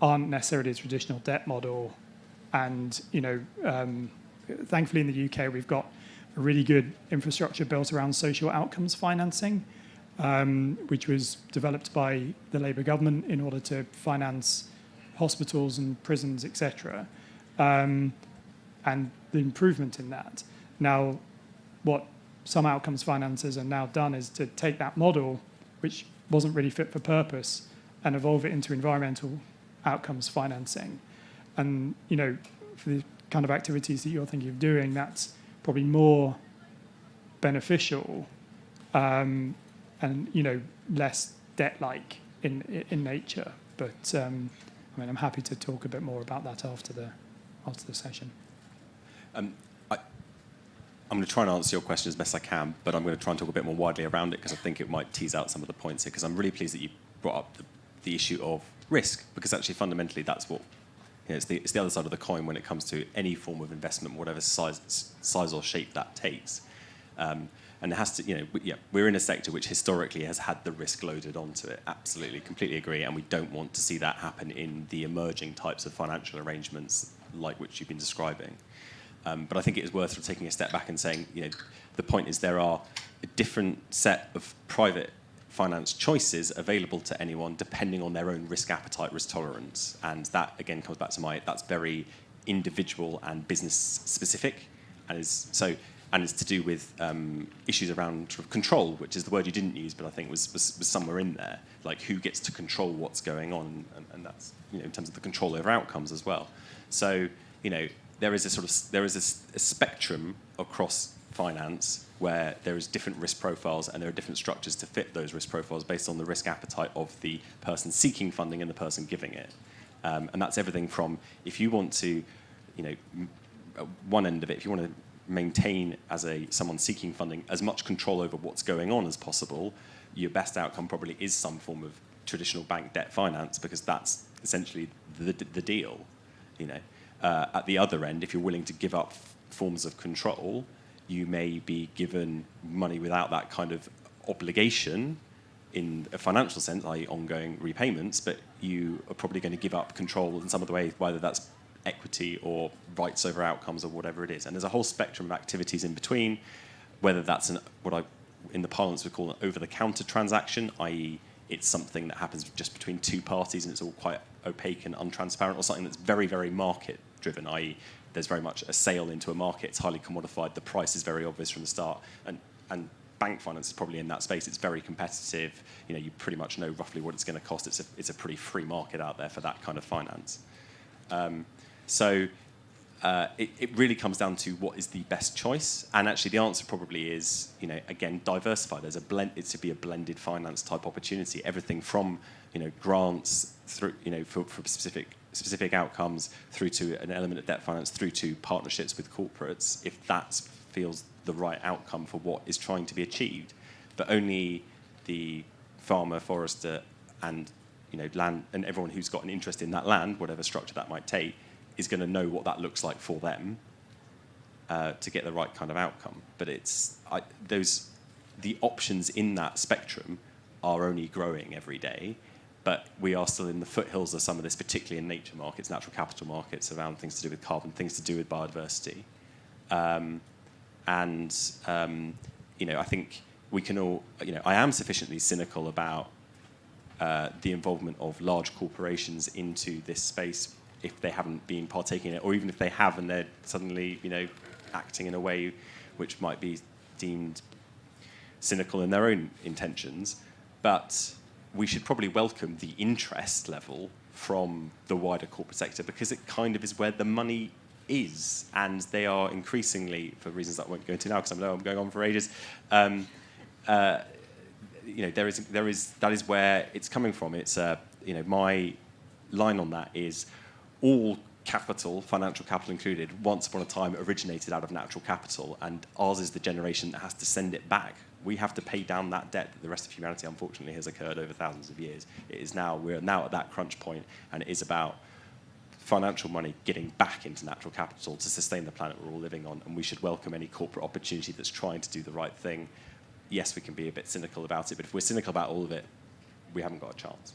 D: aren't necessarily a traditional debt model. And, you know, thankfully in the UK, we've got a really good infrastructure built around social outcomes financing, which was developed by the Labour government in order to finance hospitals and prisons, etc. And the improvement in that. Now, what some outcomes financiers have now done is to take that model, which wasn't really fit for purpose, and evolve it into environmental outcomes financing. And, you know, for the kind of activities that you're thinking of doing, that's probably more beneficial and, you know, less debt-like in nature. But, I mean, I'm happy to talk a bit more about that after the session.
C: I'm going to try and answer your question as best I can, but I'm going to try and talk a bit more widely around it because I think it might tease out some of the points here, because I'm really pleased that you brought up the issue of risk, because actually fundamentally that's what, it's the other side of the coin when it comes to any form of investment, whatever size or shape that takes. And it has to, we're in a sector which historically has had the risk loaded onto it. Absolutely, completely agree. And we don't want to see that happen in the emerging types of financial arrangements like which you've been describing. But I think it is worth sort of taking a step back and saying, the point is there are a different set of private finance choices available to anyone depending on their own risk appetite, risk tolerance. And that, again, comes back to that's very individual and business specific. And it's to do with issues around sort of control, which is the word you didn't use, but I think was somewhere in there, like who gets to control what's going on, and that's in terms of the control over outcomes as well. So there is a spectrum across finance where there is different risk profiles, and there are different structures to fit those risk profiles based on the risk appetite of the person seeking funding and the person giving it. And that's everything from, if you want to, one end of it, if you want to maintain as someone seeking funding as much control over what's going on as possible, your best outcome probably is some form of traditional bank debt finance, because that's essentially the deal. At the other end, if you're willing to give up forms of control, you may be given money without that kind of obligation in a financial sense, i.e. ongoing repayments, but you are probably going to give up control in some of the ways, whether that's equity or rights over outcomes or whatever it is. And there's a whole spectrum of activities in between, whether that's in the parlance we call an over-the-counter transaction, i.e. it's something that happens just between two parties and it's all quite opaque and untransparent, or something that's very, very market-driven, i.e. there's very much a sale into a market, it's highly commodified, the price is very obvious from the start, and bank finance is probably in that space. It's very competitive. You pretty much know roughly what it's going to cost. It's a pretty free market out there for that kind of finance. So it really comes down to what is the best choice, and actually the answer probably is, again, diversify. There's it's to be a blended finance type opportunity. Everything from grants through for specific outcomes, through to an element of debt finance, through to partnerships with corporates, if that feels the right outcome for what is trying to be achieved. But only the farmer, forester, and land, and everyone who's got an interest in that land, whatever structure that might take, is going to know what that looks like for them to get the right kind of outcome. But the options in that spectrum are only growing every day. But we are still in the foothills of some of this, particularly in nature markets, natural capital markets, around things to do with carbon, things to do with biodiversity. I think we can all, I am sufficiently cynical about the involvement of large corporations into this space if they haven't been partaking in it, or even if they have and they're suddenly, acting in a way which might be deemed cynical in their own intentions. But we should probably welcome the interest level from the wider corporate sector, because it kind of is where the money is, and they are increasingly, for reasons that I won't go into now because I know I'm going on for ages, that is where it's coming from. It's my line on that is all capital, financial capital included, once upon a time originated out of natural capital, and ours is the generation that has to send it back. We have to pay down that debt that the rest of humanity, unfortunately, has occurred over thousands of years. We're now at that crunch point, and it is about financial money getting back into natural capital to sustain the planet we're all living on, and we should welcome any corporate opportunity that's trying to do the right thing. Yes, we can be a bit cynical about it, but if we're cynical about all of it, we haven't got a chance.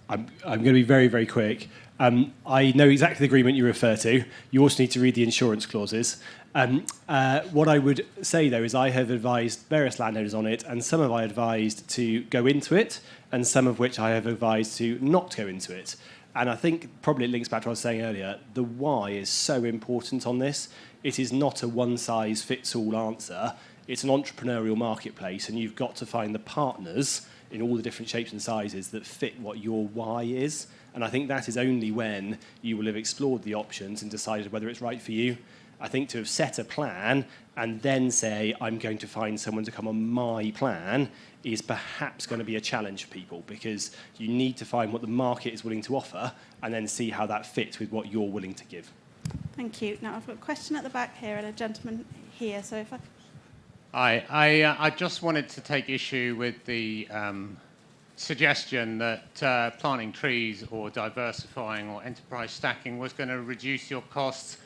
E: I'm going to be very, very quick. I know exactly the agreement you refer to. You also need to read the insurance clauses. What I would say, though, is I have advised various landowners on it, and some have I advised to go into it, and some of which I have advised to not go into it. And I think probably it links back to what I was saying earlier. The why is so important on this. It is not a one-size-fits-all answer. It's an entrepreneurial marketplace, and you've got to find the partners in all the different shapes and sizes that fit what your why is. And I think that is only when you will have explored the options and decided whether it's right for you. I think to have set a plan and then say, I'm going to find someone to come on my plan, is perhaps going to be a challenge for people, because you need to find what the market is willing to offer and then see how that fits with what you're willing to give.
B: Thank you. Now, I've got a question at the back here and a gentleman here. So if I...
G: I just wanted to take issue with the suggestion that planting trees or diversifying or enterprise stacking was going to reduce your costs.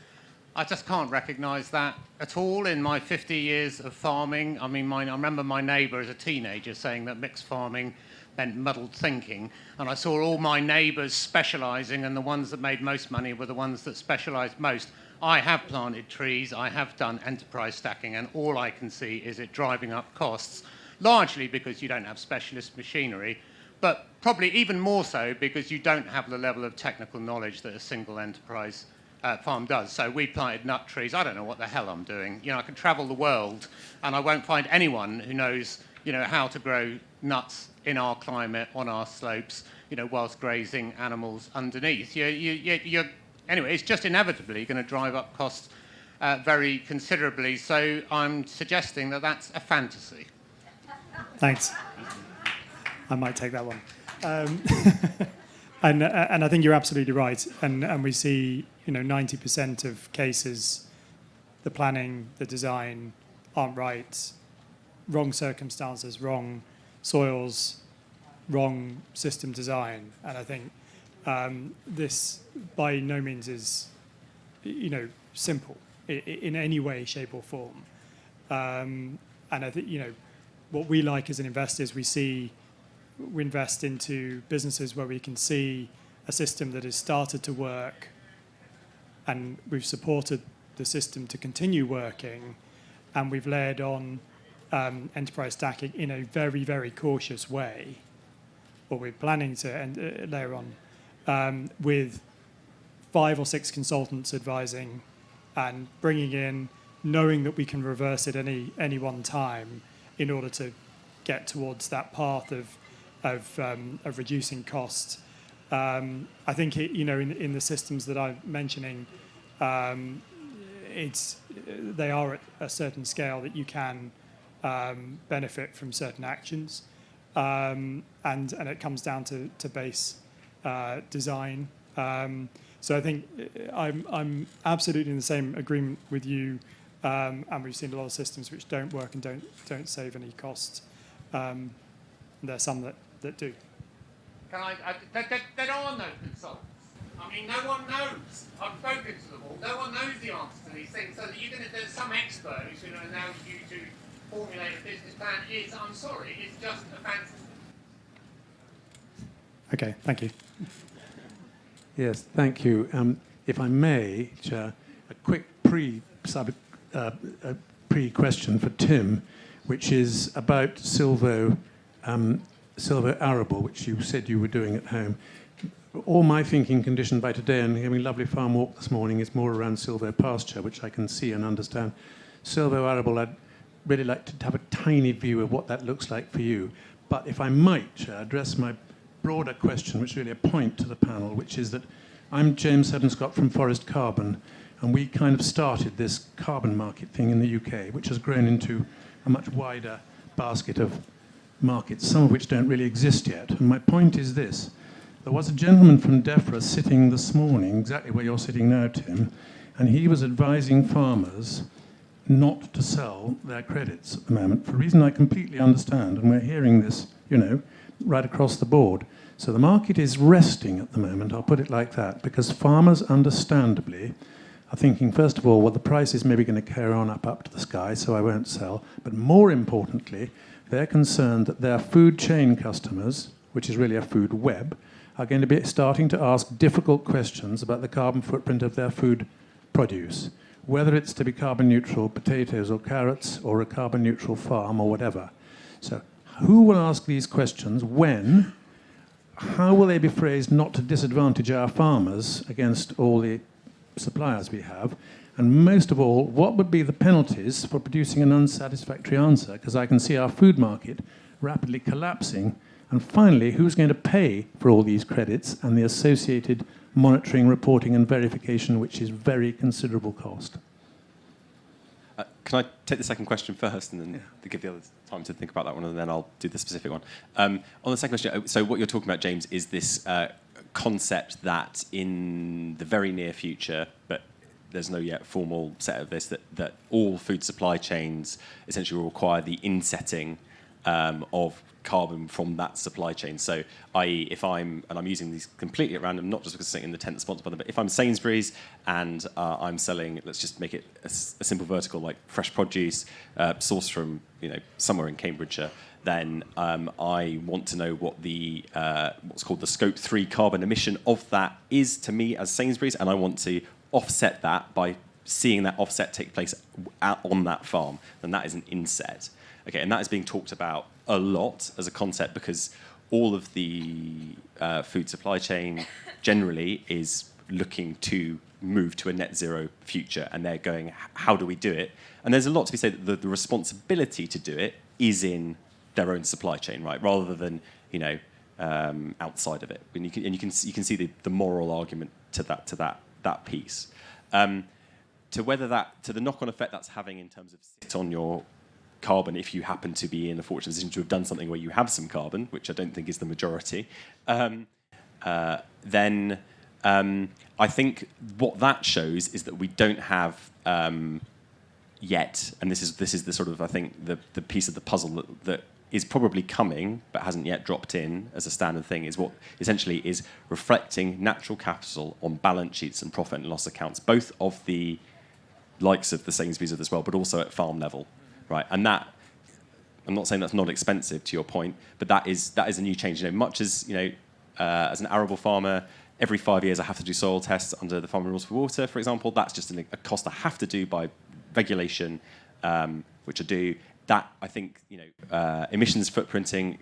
G: I just can't recognise that at all in my 50 years of farming. I mean, I remember my neighbour as a teenager saying that mixed farming meant muddled thinking, and I saw all my neighbours specialising, and the ones that made most money were the ones that specialised most. I have planted trees, I have done enterprise stacking, and all I can see is it driving up costs, largely because you don't have specialist machinery, but probably even more so because you don't have the level of technical knowledge that a single enterprise farm does. So we planted nut trees. I don't know what the hell I'm doing. You know, I can travel the world and I won't find anyone who knows, you know, how to grow nuts in our climate, on our slopes, you know, whilst grazing animals underneath. Anyway, it's just inevitably going to drive up costs very considerably. So I'm suggesting that that's a fantasy.
D: Thanks. I might take that one. And I think you're absolutely right. And we see, you know, 90% of cases, the planning, the design aren't right, wrong circumstances, wrong soils, wrong system design. And I think this by no means is, you know, simple in any way, shape or form. And I think, you know, what we like as an investor is we invest into businesses where we can see a system that has started to work and we've supported the system to continue working, and we've layered on enterprise stacking in a very, very cautious way, or we're planning to layer on, with 5 or 6 consultants advising and bringing in, knowing that we can reverse it any one time in order to get towards that path of reducing costs. I think you know, in the systems that I'm mentioning, they are at a certain scale that you can benefit from certain actions, and it comes down to base design. So I think I'm absolutely in the same agreement with you, and we've seen a lot of systems which don't work and don't save any costs. There are some that do.
G: There are no consultants. I mean, no one knows. I've spoken to them all. No one knows the answer to these things. So that there's some expert who's going to allow you to formulate a business plan. I'm sorry, it's just a fantasy.
D: Okay, thank you.
H: Yes, thank you. If I may, Chair, a quick pre-question for Tim, which is about silvo arable, which you said you were doing at home. All my thinking conditioned by today and having a lovely farm walk this morning is more around silvo pasture, which I can see and understand. Silvo arable, I'd really like to have a tiny view of what that looks like for you. But if I might, Chair, address my broader question, which is really a point to the panel, which is that I'm James Heddon-Scott from Forest Carbon, and we kind of started this carbon market thing in the UK, which has grown into a much wider basket of markets, some of which don't really exist yet. And my point is this. There was a gentleman from DEFRA sitting this morning, exactly where you're sitting now, Tim, and he was advising farmers not to sell their credits at the moment, for a reason I completely understand, and we're hearing this, you know, right across the board. So the market is resting at the moment, I'll put it like that, because farmers understandably are thinking, first of all, well, the price is maybe going to carry on up to the sky, so I won't sell. But more importantly, they're concerned that their food chain customers, which is really a food web, are going to be starting to ask difficult questions about the carbon footprint of their food produce, whether it's to be carbon neutral potatoes or carrots or a carbon neutral farm or whatever. So who will ask these questions when? How will they be phrased not to disadvantage our farmers against all the suppliers we have? And most of all, what would be the penalties for producing an unsatisfactory answer? Because I can see our food market rapidly collapsing. And finally, who's going to pay for all these credits and the associated monitoring, reporting and verification, which is very considerable cost?
C: Can I take the second question first and then give the others time to think about that one, and then I'll do the specific one. On the second question, so what you're talking about, James, is this concept that in the very near future, but there's no yet formal set of this, that all food supply chains essentially will require the insetting of carbon from that supply chain. So, i.e., if I'm using these completely at random, not just because it's sitting in the tent sponsored by them, but if I'm Sainsbury's and I'm selling, let's just make it a simple vertical, like fresh produce, sourced from somewhere in Cambridgeshire, then I want to know what the what's called the Scope 3 carbon emission of that is to me as Sainsbury's, and I want to offset that by seeing that offset take place on that farm. Then that is an inset. Okay, and that is being talked about a lot as a concept because all of the food supply chain generally is looking to move to a net zero future, and they're going, how do we do it? And there's a lot to be said that the responsibility to do it is in their own supply chain, right? Rather than outside of it. And you can see the moral argument to that piece. To the knock-on effect that's having in terms of sit on your carbon if you happen to be in a fortunate position to have done something where you have some carbon, which I don't think is the majority, then I think what that shows is that we don't have yet, and this is the sort of, I think, the piece of the puzzle that is probably coming but hasn't yet dropped in as a standard thing, is what essentially is reflecting natural capital on balance sheets and profit and loss accounts, both of the likes of the Sainsbury's of this world, but also at farm level. Right, and that, I'm not saying that's not expensive to your point, but that is a new change. Much as as an arable farmer, every 5 years I have to do soil tests under the Farming Rules for Water, for example. That's just a cost I have to do by regulation, which I do. That I think emissions footprinting,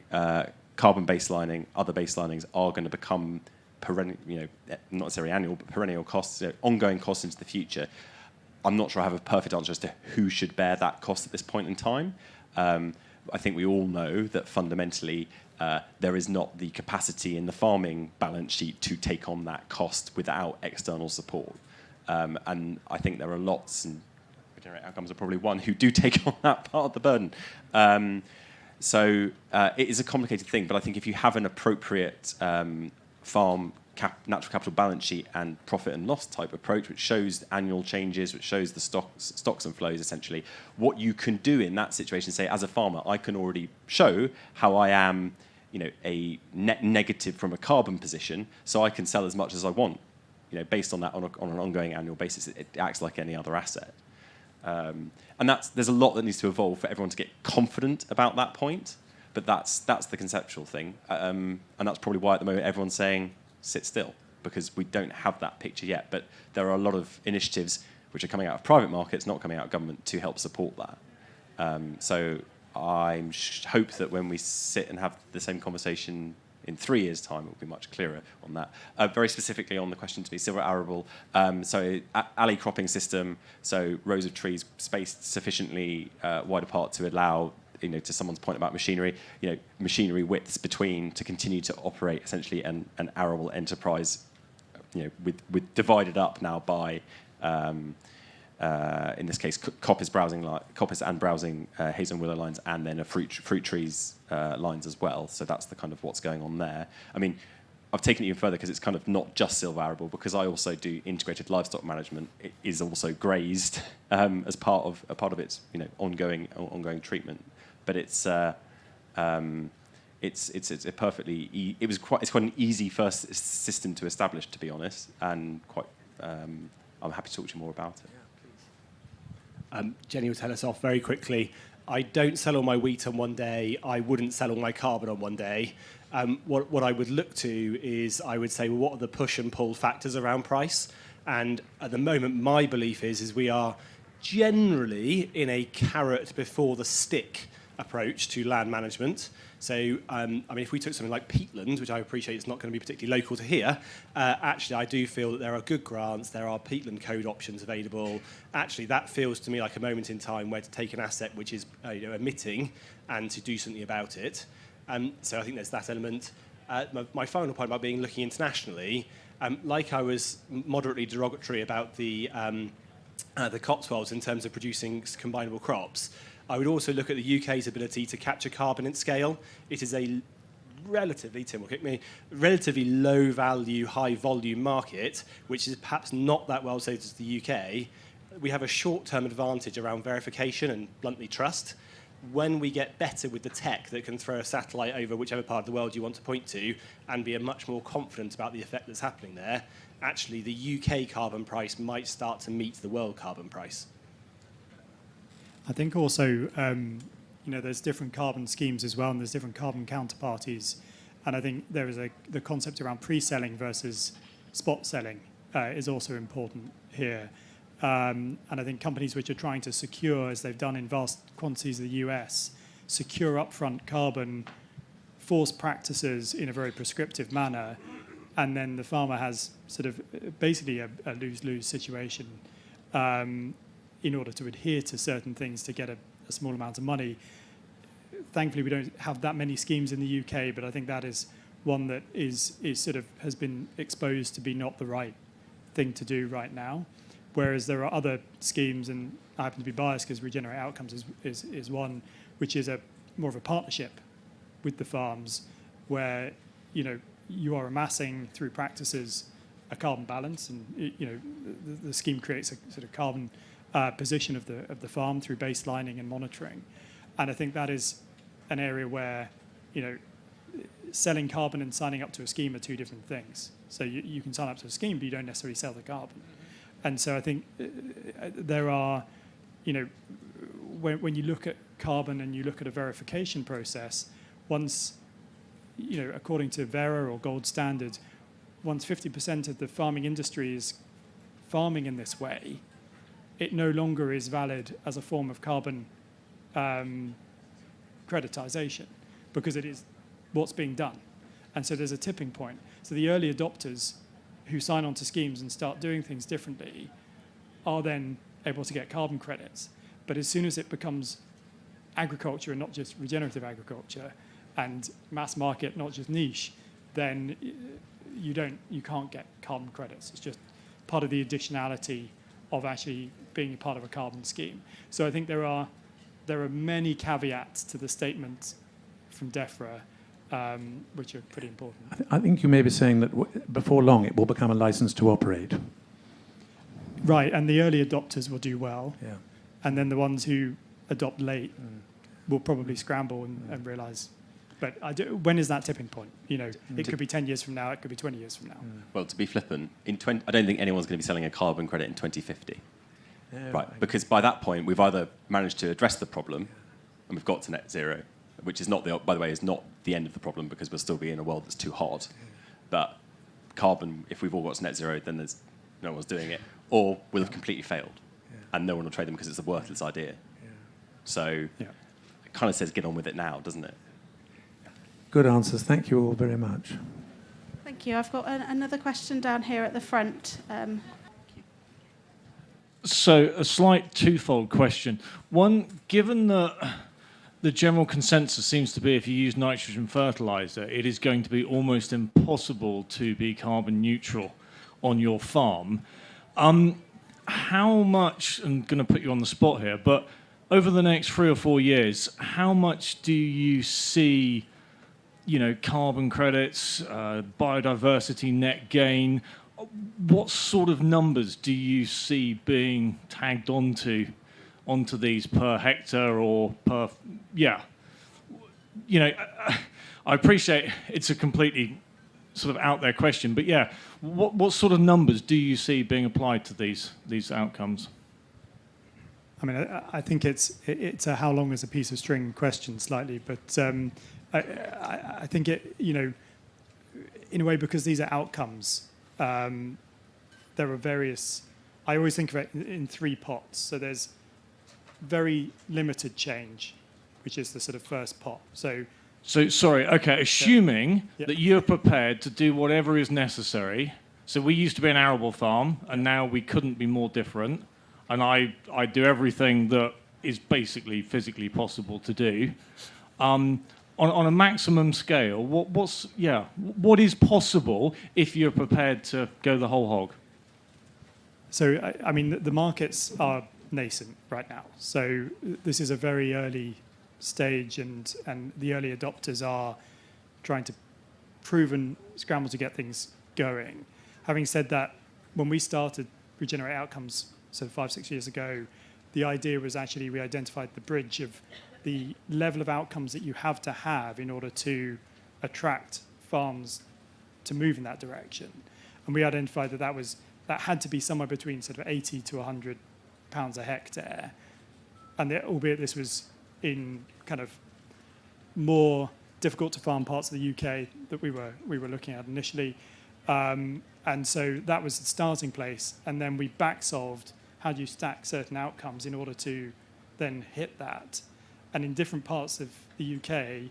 C: carbon baselining, other baselinings are going to become perennial, not necessarily annual, but perennial costs, ongoing costs into the future. I'm not sure I have a perfect answer as to who should bear that cost at this point in time. I think we all know that fundamentally there is not the capacity in the farming balance sheet to take on that cost without external support. And I think there are lots, and Regenerate Outcomes are probably one, who do take on that part of the burden. So it is a complicated thing, but I think if you have an appropriate farm natural capital balance sheet and profit and loss type approach, which shows annual changes, which shows the stocks and flows, essentially, what you can do in that situation, say, as a farmer, I can already show how I am, a net negative from a carbon position, so I can sell as much as I want, based on that on an ongoing annual basis. It acts like any other asset. And there's a lot that needs to evolve for everyone to get confident about that point, but that's the conceptual thing. And that's probably why at the moment everyone's saying, sit still, because we don't have that picture yet. But there are a lot of initiatives which are coming out of private markets, not coming out of government, to help support that. So I hope that when we sit and have the same conversation in 3 years' time, it will be much clearer on that. Very specifically on the question to me, silver arable, so alley cropping system, so rows of trees spaced sufficiently wide apart to allow, to someone's point about machinery, machinery widths between to continue to operate essentially an arable enterprise, with divided up now by, in this case, coppice and browsing hazel and willow lines, and then a fruit trees lines as well. So that's the kind of what's going on there. I mean, I've taken it even further because it's kind of not just silver arable, because I also do integrated livestock management. It is also grazed as part of its ongoing treatment. But it's a perfectly. It's quite an easy first system to establish, to be honest, and quite. I'm happy to talk to you more about it.
E: Yeah, please. Jenny will tell us off very quickly. I don't sell all my wheat on one day. I wouldn't sell all my carbon on one day. What I would look to is, I would say, well, what are the push and pull factors around price? And at the moment, my belief is we are generally in a carrot before the stick approach to land management. So, if we took something like peatland, which I appreciate is not going to be particularly local to here, actually I do feel that there are good grants, there are peatland code options available. Actually, that feels to me like a moment in time where to take an asset which is emitting and to do something about it. So I think there's that element. My final point about looking internationally, like I was moderately derogatory about the Cotswolds in terms of producing combinable crops, I would also look at the UK's ability to capture carbon at scale. It is a relatively, Tim will kick me, relatively low value, high volume market, which is perhaps not that well suited to the UK, we have a short-term advantage around verification and bluntly trust. When we get better with the tech that can throw a satellite over whichever part of the world you want to point to and be much more confident about the effect that's happening there, actually the UK carbon price might start to meet the world carbon price.
D: I think also, there's different carbon schemes as well, and there's different carbon counterparties. And I think there is the concept around pre-selling versus spot selling is also important here. And I think companies which are trying to secure, as they've done in vast quantities of the US, secure upfront carbon, force practices in a very prescriptive manner, and then the farmer has sort of basically a lose-lose situation in order to adhere to certain things to get a small amount of money. Thankfully, we don't have that many schemes in the UK, but I think that is one that is sort of has been exposed to be not the right thing to do right now. Whereas there are other schemes, and I happen to be biased because Regenerate Outcomes is one, which is more of a partnership with the farms, where you are amassing through practices a carbon balance, and the scheme creates a sort of carbon position of the farm through baselining and monitoring. And I think that is an area where selling carbon and signing up to a scheme are two different things. So you can sign up to a scheme, but you don't necessarily sell the carbon. And so I think there are, when you look at carbon and you look at a verification process, once, according to Vera or Gold Standard, once 50% of the farming industry is farming in this way, it no longer is valid as a form of carbon creditization, because it is what's being done. And so there's a tipping point. So the early adopters who sign on to schemes and start doing things differently are then able to get carbon credits. But as soon as it becomes agriculture and not just regenerative agriculture, and mass market, not just niche, then you can't get carbon credits. It's just part of the additionality of actually being a part of a carbon scheme. So I think there are many caveats to the statement from DEFRA, which are pretty important.
H: I think you may be saying that before long it will become a license to operate.
D: Right, and the early adopters will do well,
H: Yeah.
D: and then the ones who adopt late will probably scramble and realise. But when is that tipping point? It could be 10 years from now, it could be 20 years from now.
C: Well, to be flippant, I don't think anyone's going to be selling a carbon credit in 2050.
H: Yeah,
C: Right, because by that point, we've either managed to address the problem and we've got to net zero, which is not, by the way, is not the end of the problem, because we'll still be in a world that's too hot. But carbon, if we've all got to net zero, then there's no one's doing it. Or we'll have completely failed, and no one will trade them because it's a worthless idea. So it kind of says get on with it now, doesn't it?
H: Good answers. Thank you all very much.
B: Thank you. I've got another question down here at the front.
I: So a slight twofold question. One, given that the general consensus seems to be if you use nitrogen fertilizer, it is going to be almost impossible to be carbon neutral on your farm. How much, I'm going to put you on the spot here, but over the next 3 or 4 years, how much do you see, carbon credits, biodiversity net gain? What sort of numbers do you see being tagged onto these per hectare or per, I appreciate it's a completely sort of out there question, but what sort of numbers do you see being applied to these outcomes?
D: I mean, I think it's a how long is a piece of string question slightly, but I think it, in a way, because these are outcomes, there are various, I always think of it in 3 pots. So there's very limited change, which is the sort of first pot. So sorry,
I: okay, assuming that you're prepared to do whatever is necessary. So we used to be an arable farm, and now we couldn't be more different. And I do everything that is basically physically possible to do. On a maximum scale, what is possible if you're prepared to go the whole hog?
D: So, I mean, the markets are nascent right now. So this is a very early stage, and the early adopters are trying to prove and scramble to get things going. Having said that, when we started Regenerate Outcomes, so 5-6 years ago, the idea was actually we identified the bridge of the level of outcomes that you have to have in order to attract farms to move in that direction. And we identified that had to be somewhere between sort of 80 to 100 pounds a hectare. And albeit this was in kind of more difficult to farm parts of the UK that we were looking at initially. And so that was the starting place. And then we back solved how do you stack certain outcomes in order to then hit that. And in different parts of the UK,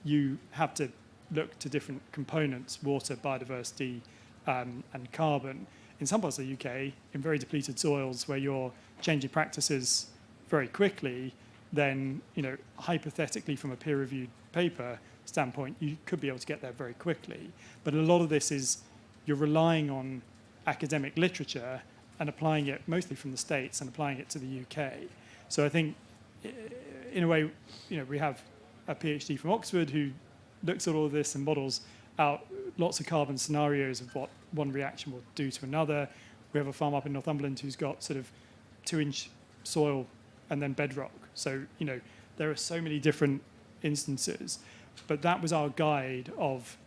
D: you have to look to different components, water, biodiversity, and carbon. In some parts of the UK, in very depleted soils where you're changing practices very quickly, then, hypothetically from a peer-reviewed paper standpoint, you could be able to get there very quickly. But a lot of this is you're relying on academic literature and applying it mostly from the States and applying it to the UK. So I think, in a way, we have a PhD from Oxford who looks at all of this and models out lots of carbon scenarios of what one reaction will do to another. We have a farm up in Northumberland who's got sort of 2-inch soil and then bedrock. So, there are so many different instances. But that was our guide of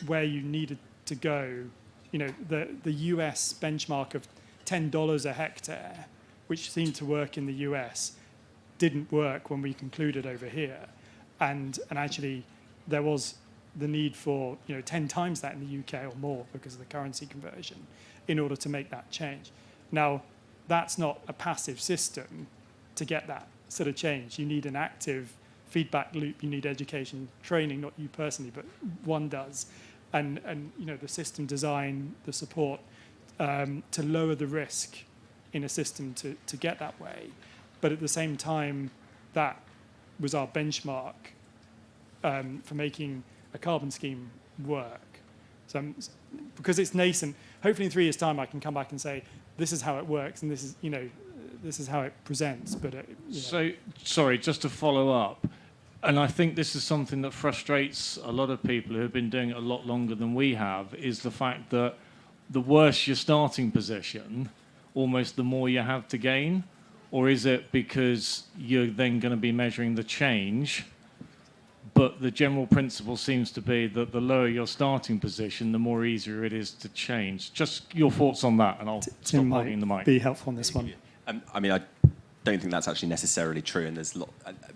D: where you needed to go. The US benchmark of $10 a hectare, which seemed to work in the US, didn't work when we concluded over here. And actually, there was the need for 10 times that in the UK or more because of the currency conversion in order to make that change. Now, that's not a passive system to get that sort of change. You need an active feedback loop. You need education, training, not you personally, but one does. And the system design, the support to lower the risk in a system to get that way. But at the same time, that was our benchmark for making a carbon scheme work. So because it's nascent, hopefully in 3 years' time I can come back and say, this is how it works and this is how it presents. But
I: So, sorry, just to follow up, and I think this is something that frustrates a lot of people who have been doing it a lot longer than we have, is the fact that the worse your starting position, almost the more you have to gain? Or is it because you're then going to be measuring the change, but the general principle seems to be that the lower your starting position, the more easier it is to change? Just your thoughts on that, and I'll stop holding the mic.
D: Be helpful on this one.
C: I don't think that's actually necessarily true, and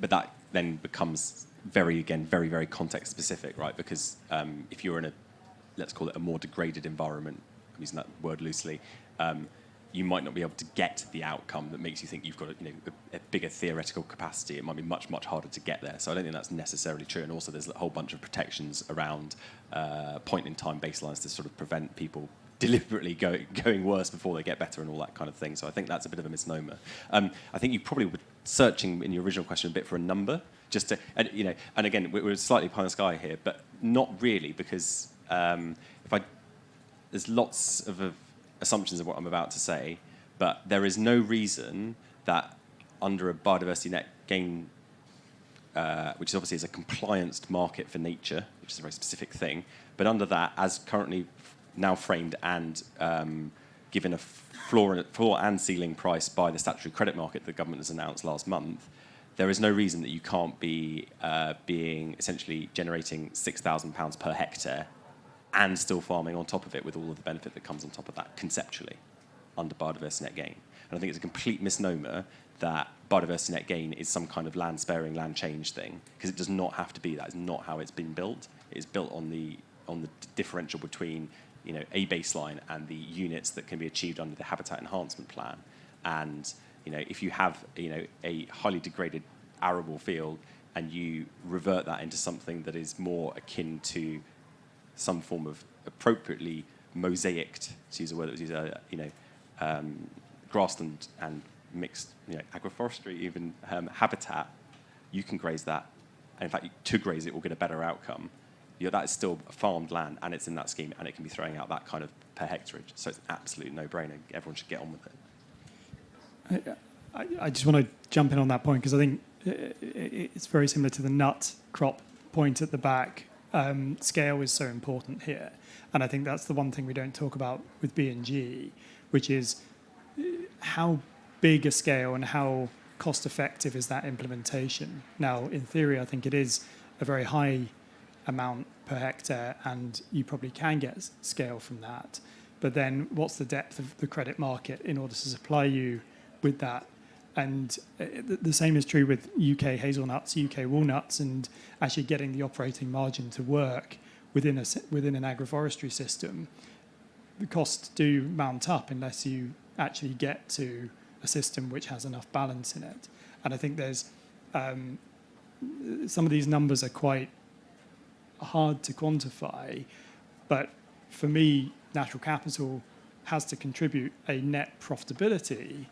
C: but that then becomes very, very context specific, right? Because if you're in a, let's call it a more degraded environment, I'm using that word loosely, you might not be able to get the outcome that makes you think you've got a bigger theoretical capacity. It might be much harder to get there. So I don't think that's necessarily true. And also there's a whole bunch of protections around point-in-time baselines to sort of prevent people deliberately going worse before they get better and all that kind of thing. So I think that's a bit of a misnomer. I think you probably were searching in your original question a bit for a number, just to, and again, we're slightly pie in the sky here, but not really, because there's lots of assumptions of what I'm about to say, but there is no reason that under a biodiversity net gain, which obviously is a complianced market for nature, which is a very specific thing, but under that, as currently now framed and given a floor and ceiling price by the statutory credit market the government has announced last month, there is no reason that you can't be being essentially generating £6,000 per hectare and still farming on top of it with all of the benefit that comes on top of that conceptually under biodiversity net gain. And I think it's a complete misnomer that biodiversity net gain is some kind of land sparing, land change thing, because it does not have to be that. It's not how it's been built. It's built on the differential between a baseline and the units that can be achieved under the habitat enhancement plan. And if you have a highly degraded arable field and you revert that into something that is more akin to some form of appropriately mosaicked, to use a word that was used, grassland and mixed, agroforestry, even habitat, you can graze that. And in fact, to graze it will get a better outcome. That is still farmed land, and it's in that scheme, and it can be throwing out that kind of per hectareage. So it's an absolute no-brainer. Everyone should get on with it.
D: I just want to jump in on that point, because I think it's very similar to the nut crop point at the back. scale is so important here. And I think that's the one thing we don't talk about with B&G, which is how big a scale and how cost effective is that implementation. Now, in theory, I think it is a very high amount per hectare, and you probably can get scale from that. But then what's the depth of the credit market in order to supply you with that? And the same is true with UK hazelnuts, UK walnuts, and actually getting the operating margin to work within an agroforestry system. The costs do mount up unless you actually get to a system which has enough balance in it. And I think there's some of these numbers are quite hard to quantify, but for me, natural capital has to contribute a net profitability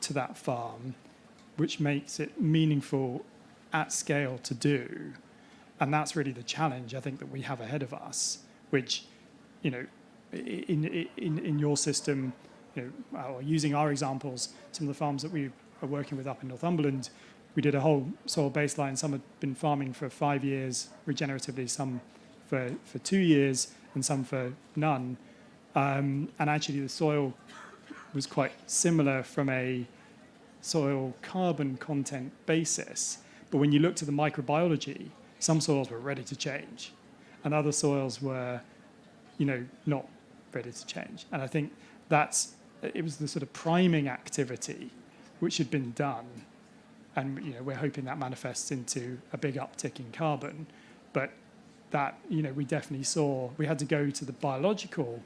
D: to that farm, which makes it meaningful at scale to do. And that's really the challenge I think that we have ahead of us, which, you know, in your system, you know, using our examples, some of the farms that we are working with up in Northumberland, we did a whole soil baseline. Some had been farming for 5 years regeneratively, some for 2 years, and some for none. And actually the soil was quite similar from a soil carbon content basis. But when you looked at the microbiology, some soils were ready to change, and other soils were, you know, not ready to change. And I think it was the sort of priming activity which had been done, and you know, we're hoping that manifests into a big uptick in carbon. But that, you know, we definitely saw we had to go to the biological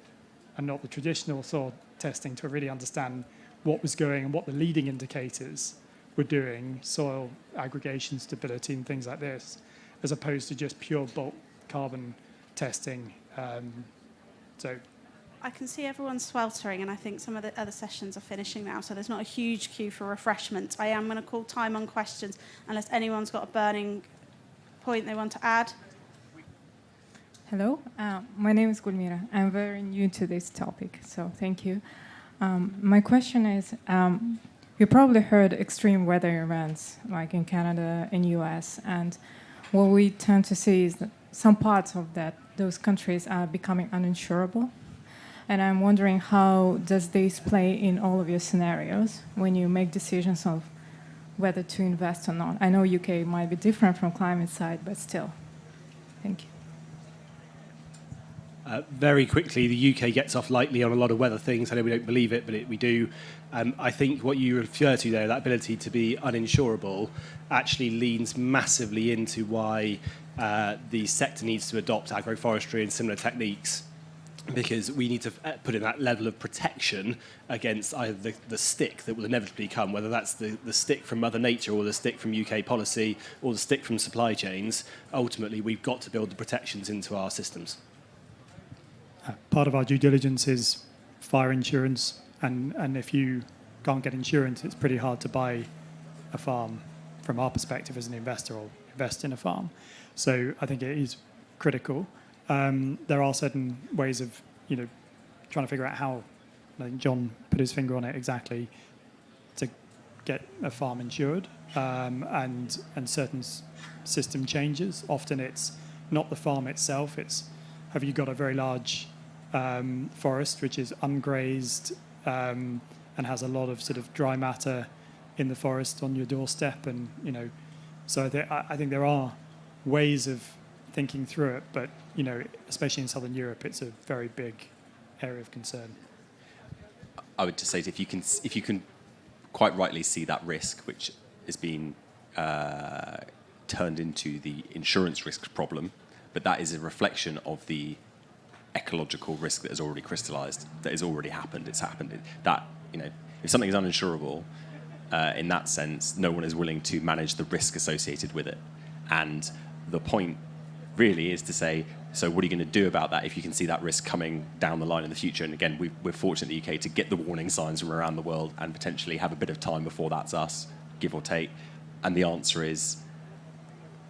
D: and not the traditional soil testing to really understand what was going and what the leading indicators were doing, soil aggregation stability and things like this, as opposed to just pure bulk carbon testing. So
B: I can see everyone sweltering, and I think some of the other sessions are finishing now, so there's not a huge queue for refreshments. I am going to call time on questions unless anyone's got a burning point they want to add.
J: Hello, my name is Gulmira. I'm very new to this topic, so thank you. My question is, you probably heard extreme weather events like in Canada and US, and what we tend to see is that some parts of those countries are becoming uninsurable. And I'm wondering, how does this play in all of your scenarios when you make decisions of whether to invest or not? I know UK might be different from climate side, but still. Thank you.
E: Very quickly, the UK gets off lightly on a lot of weather things. I know we don't believe it, but we do. I think what you refer to there, that ability to be uninsurable, actually leans massively into why the sector needs to adopt agroforestry and similar techniques, because we need to put in that level of protection against either the stick that will inevitably come, whether that's the stick from Mother Nature or the stick from UK policy or the stick from supply chains. Ultimately, we've got to build the protections into our systems.
D: Part of our due diligence is fire insurance, and if you can't get insurance, it's pretty hard to buy a farm from our perspective as an investor or invest in a farm. So I think it is critical. There are certain ways of, you know, trying to figure out how, I think John put his finger on it exactly, to get a farm insured, and certain system changes. Often it's not the farm itself, it's have you got a very large forest which is ungrazed and has a lot of sort of dry matter in the forest on your doorstep, and you know, so I think there are ways of thinking through it, but you know, especially in Southern Europe, it's a very big area of concern.
C: I would just say if you can quite rightly see that risk, which is being turned into the insurance risk problem, but that is a reflection of the ecological risk that has already crystallised, that has already happened. It's happened. That, you know, if something is uninsurable, in that sense, no one is willing to manage the risk associated with it. And the point really is to say, so what are you going to do about that if you can see that risk coming down the line in the future? And again, we're fortunate in the UK to get the warning signs from around the world and potentially have a bit of time before that's us, give or take. And the answer is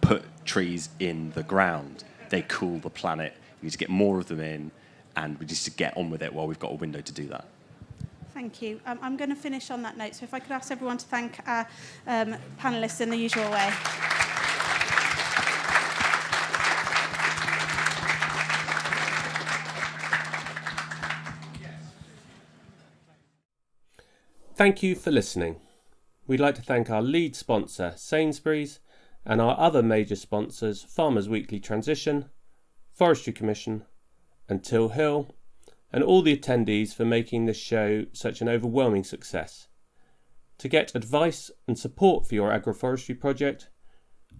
C: put trees in the ground. They cool the planet. We need to get more of them in, and we just to get on with it while we've got a window to do that.
B: Thank you. I'm going to finish on that note. So if I could ask everyone to thank our panellists in the usual way.
A: Thank you for listening. We'd like to thank our lead sponsor, Sainsbury's, and our other major sponsors, Farmers Weekly Transition, Forestry Commission, and Till Hill, and all the attendees for making this show such an overwhelming success. To get advice and support for your agroforestry project,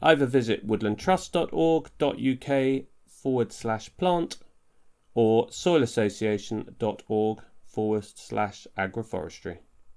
A: either visit woodlandtrust.org.uk/plant or soilassociation.org/agroforestry.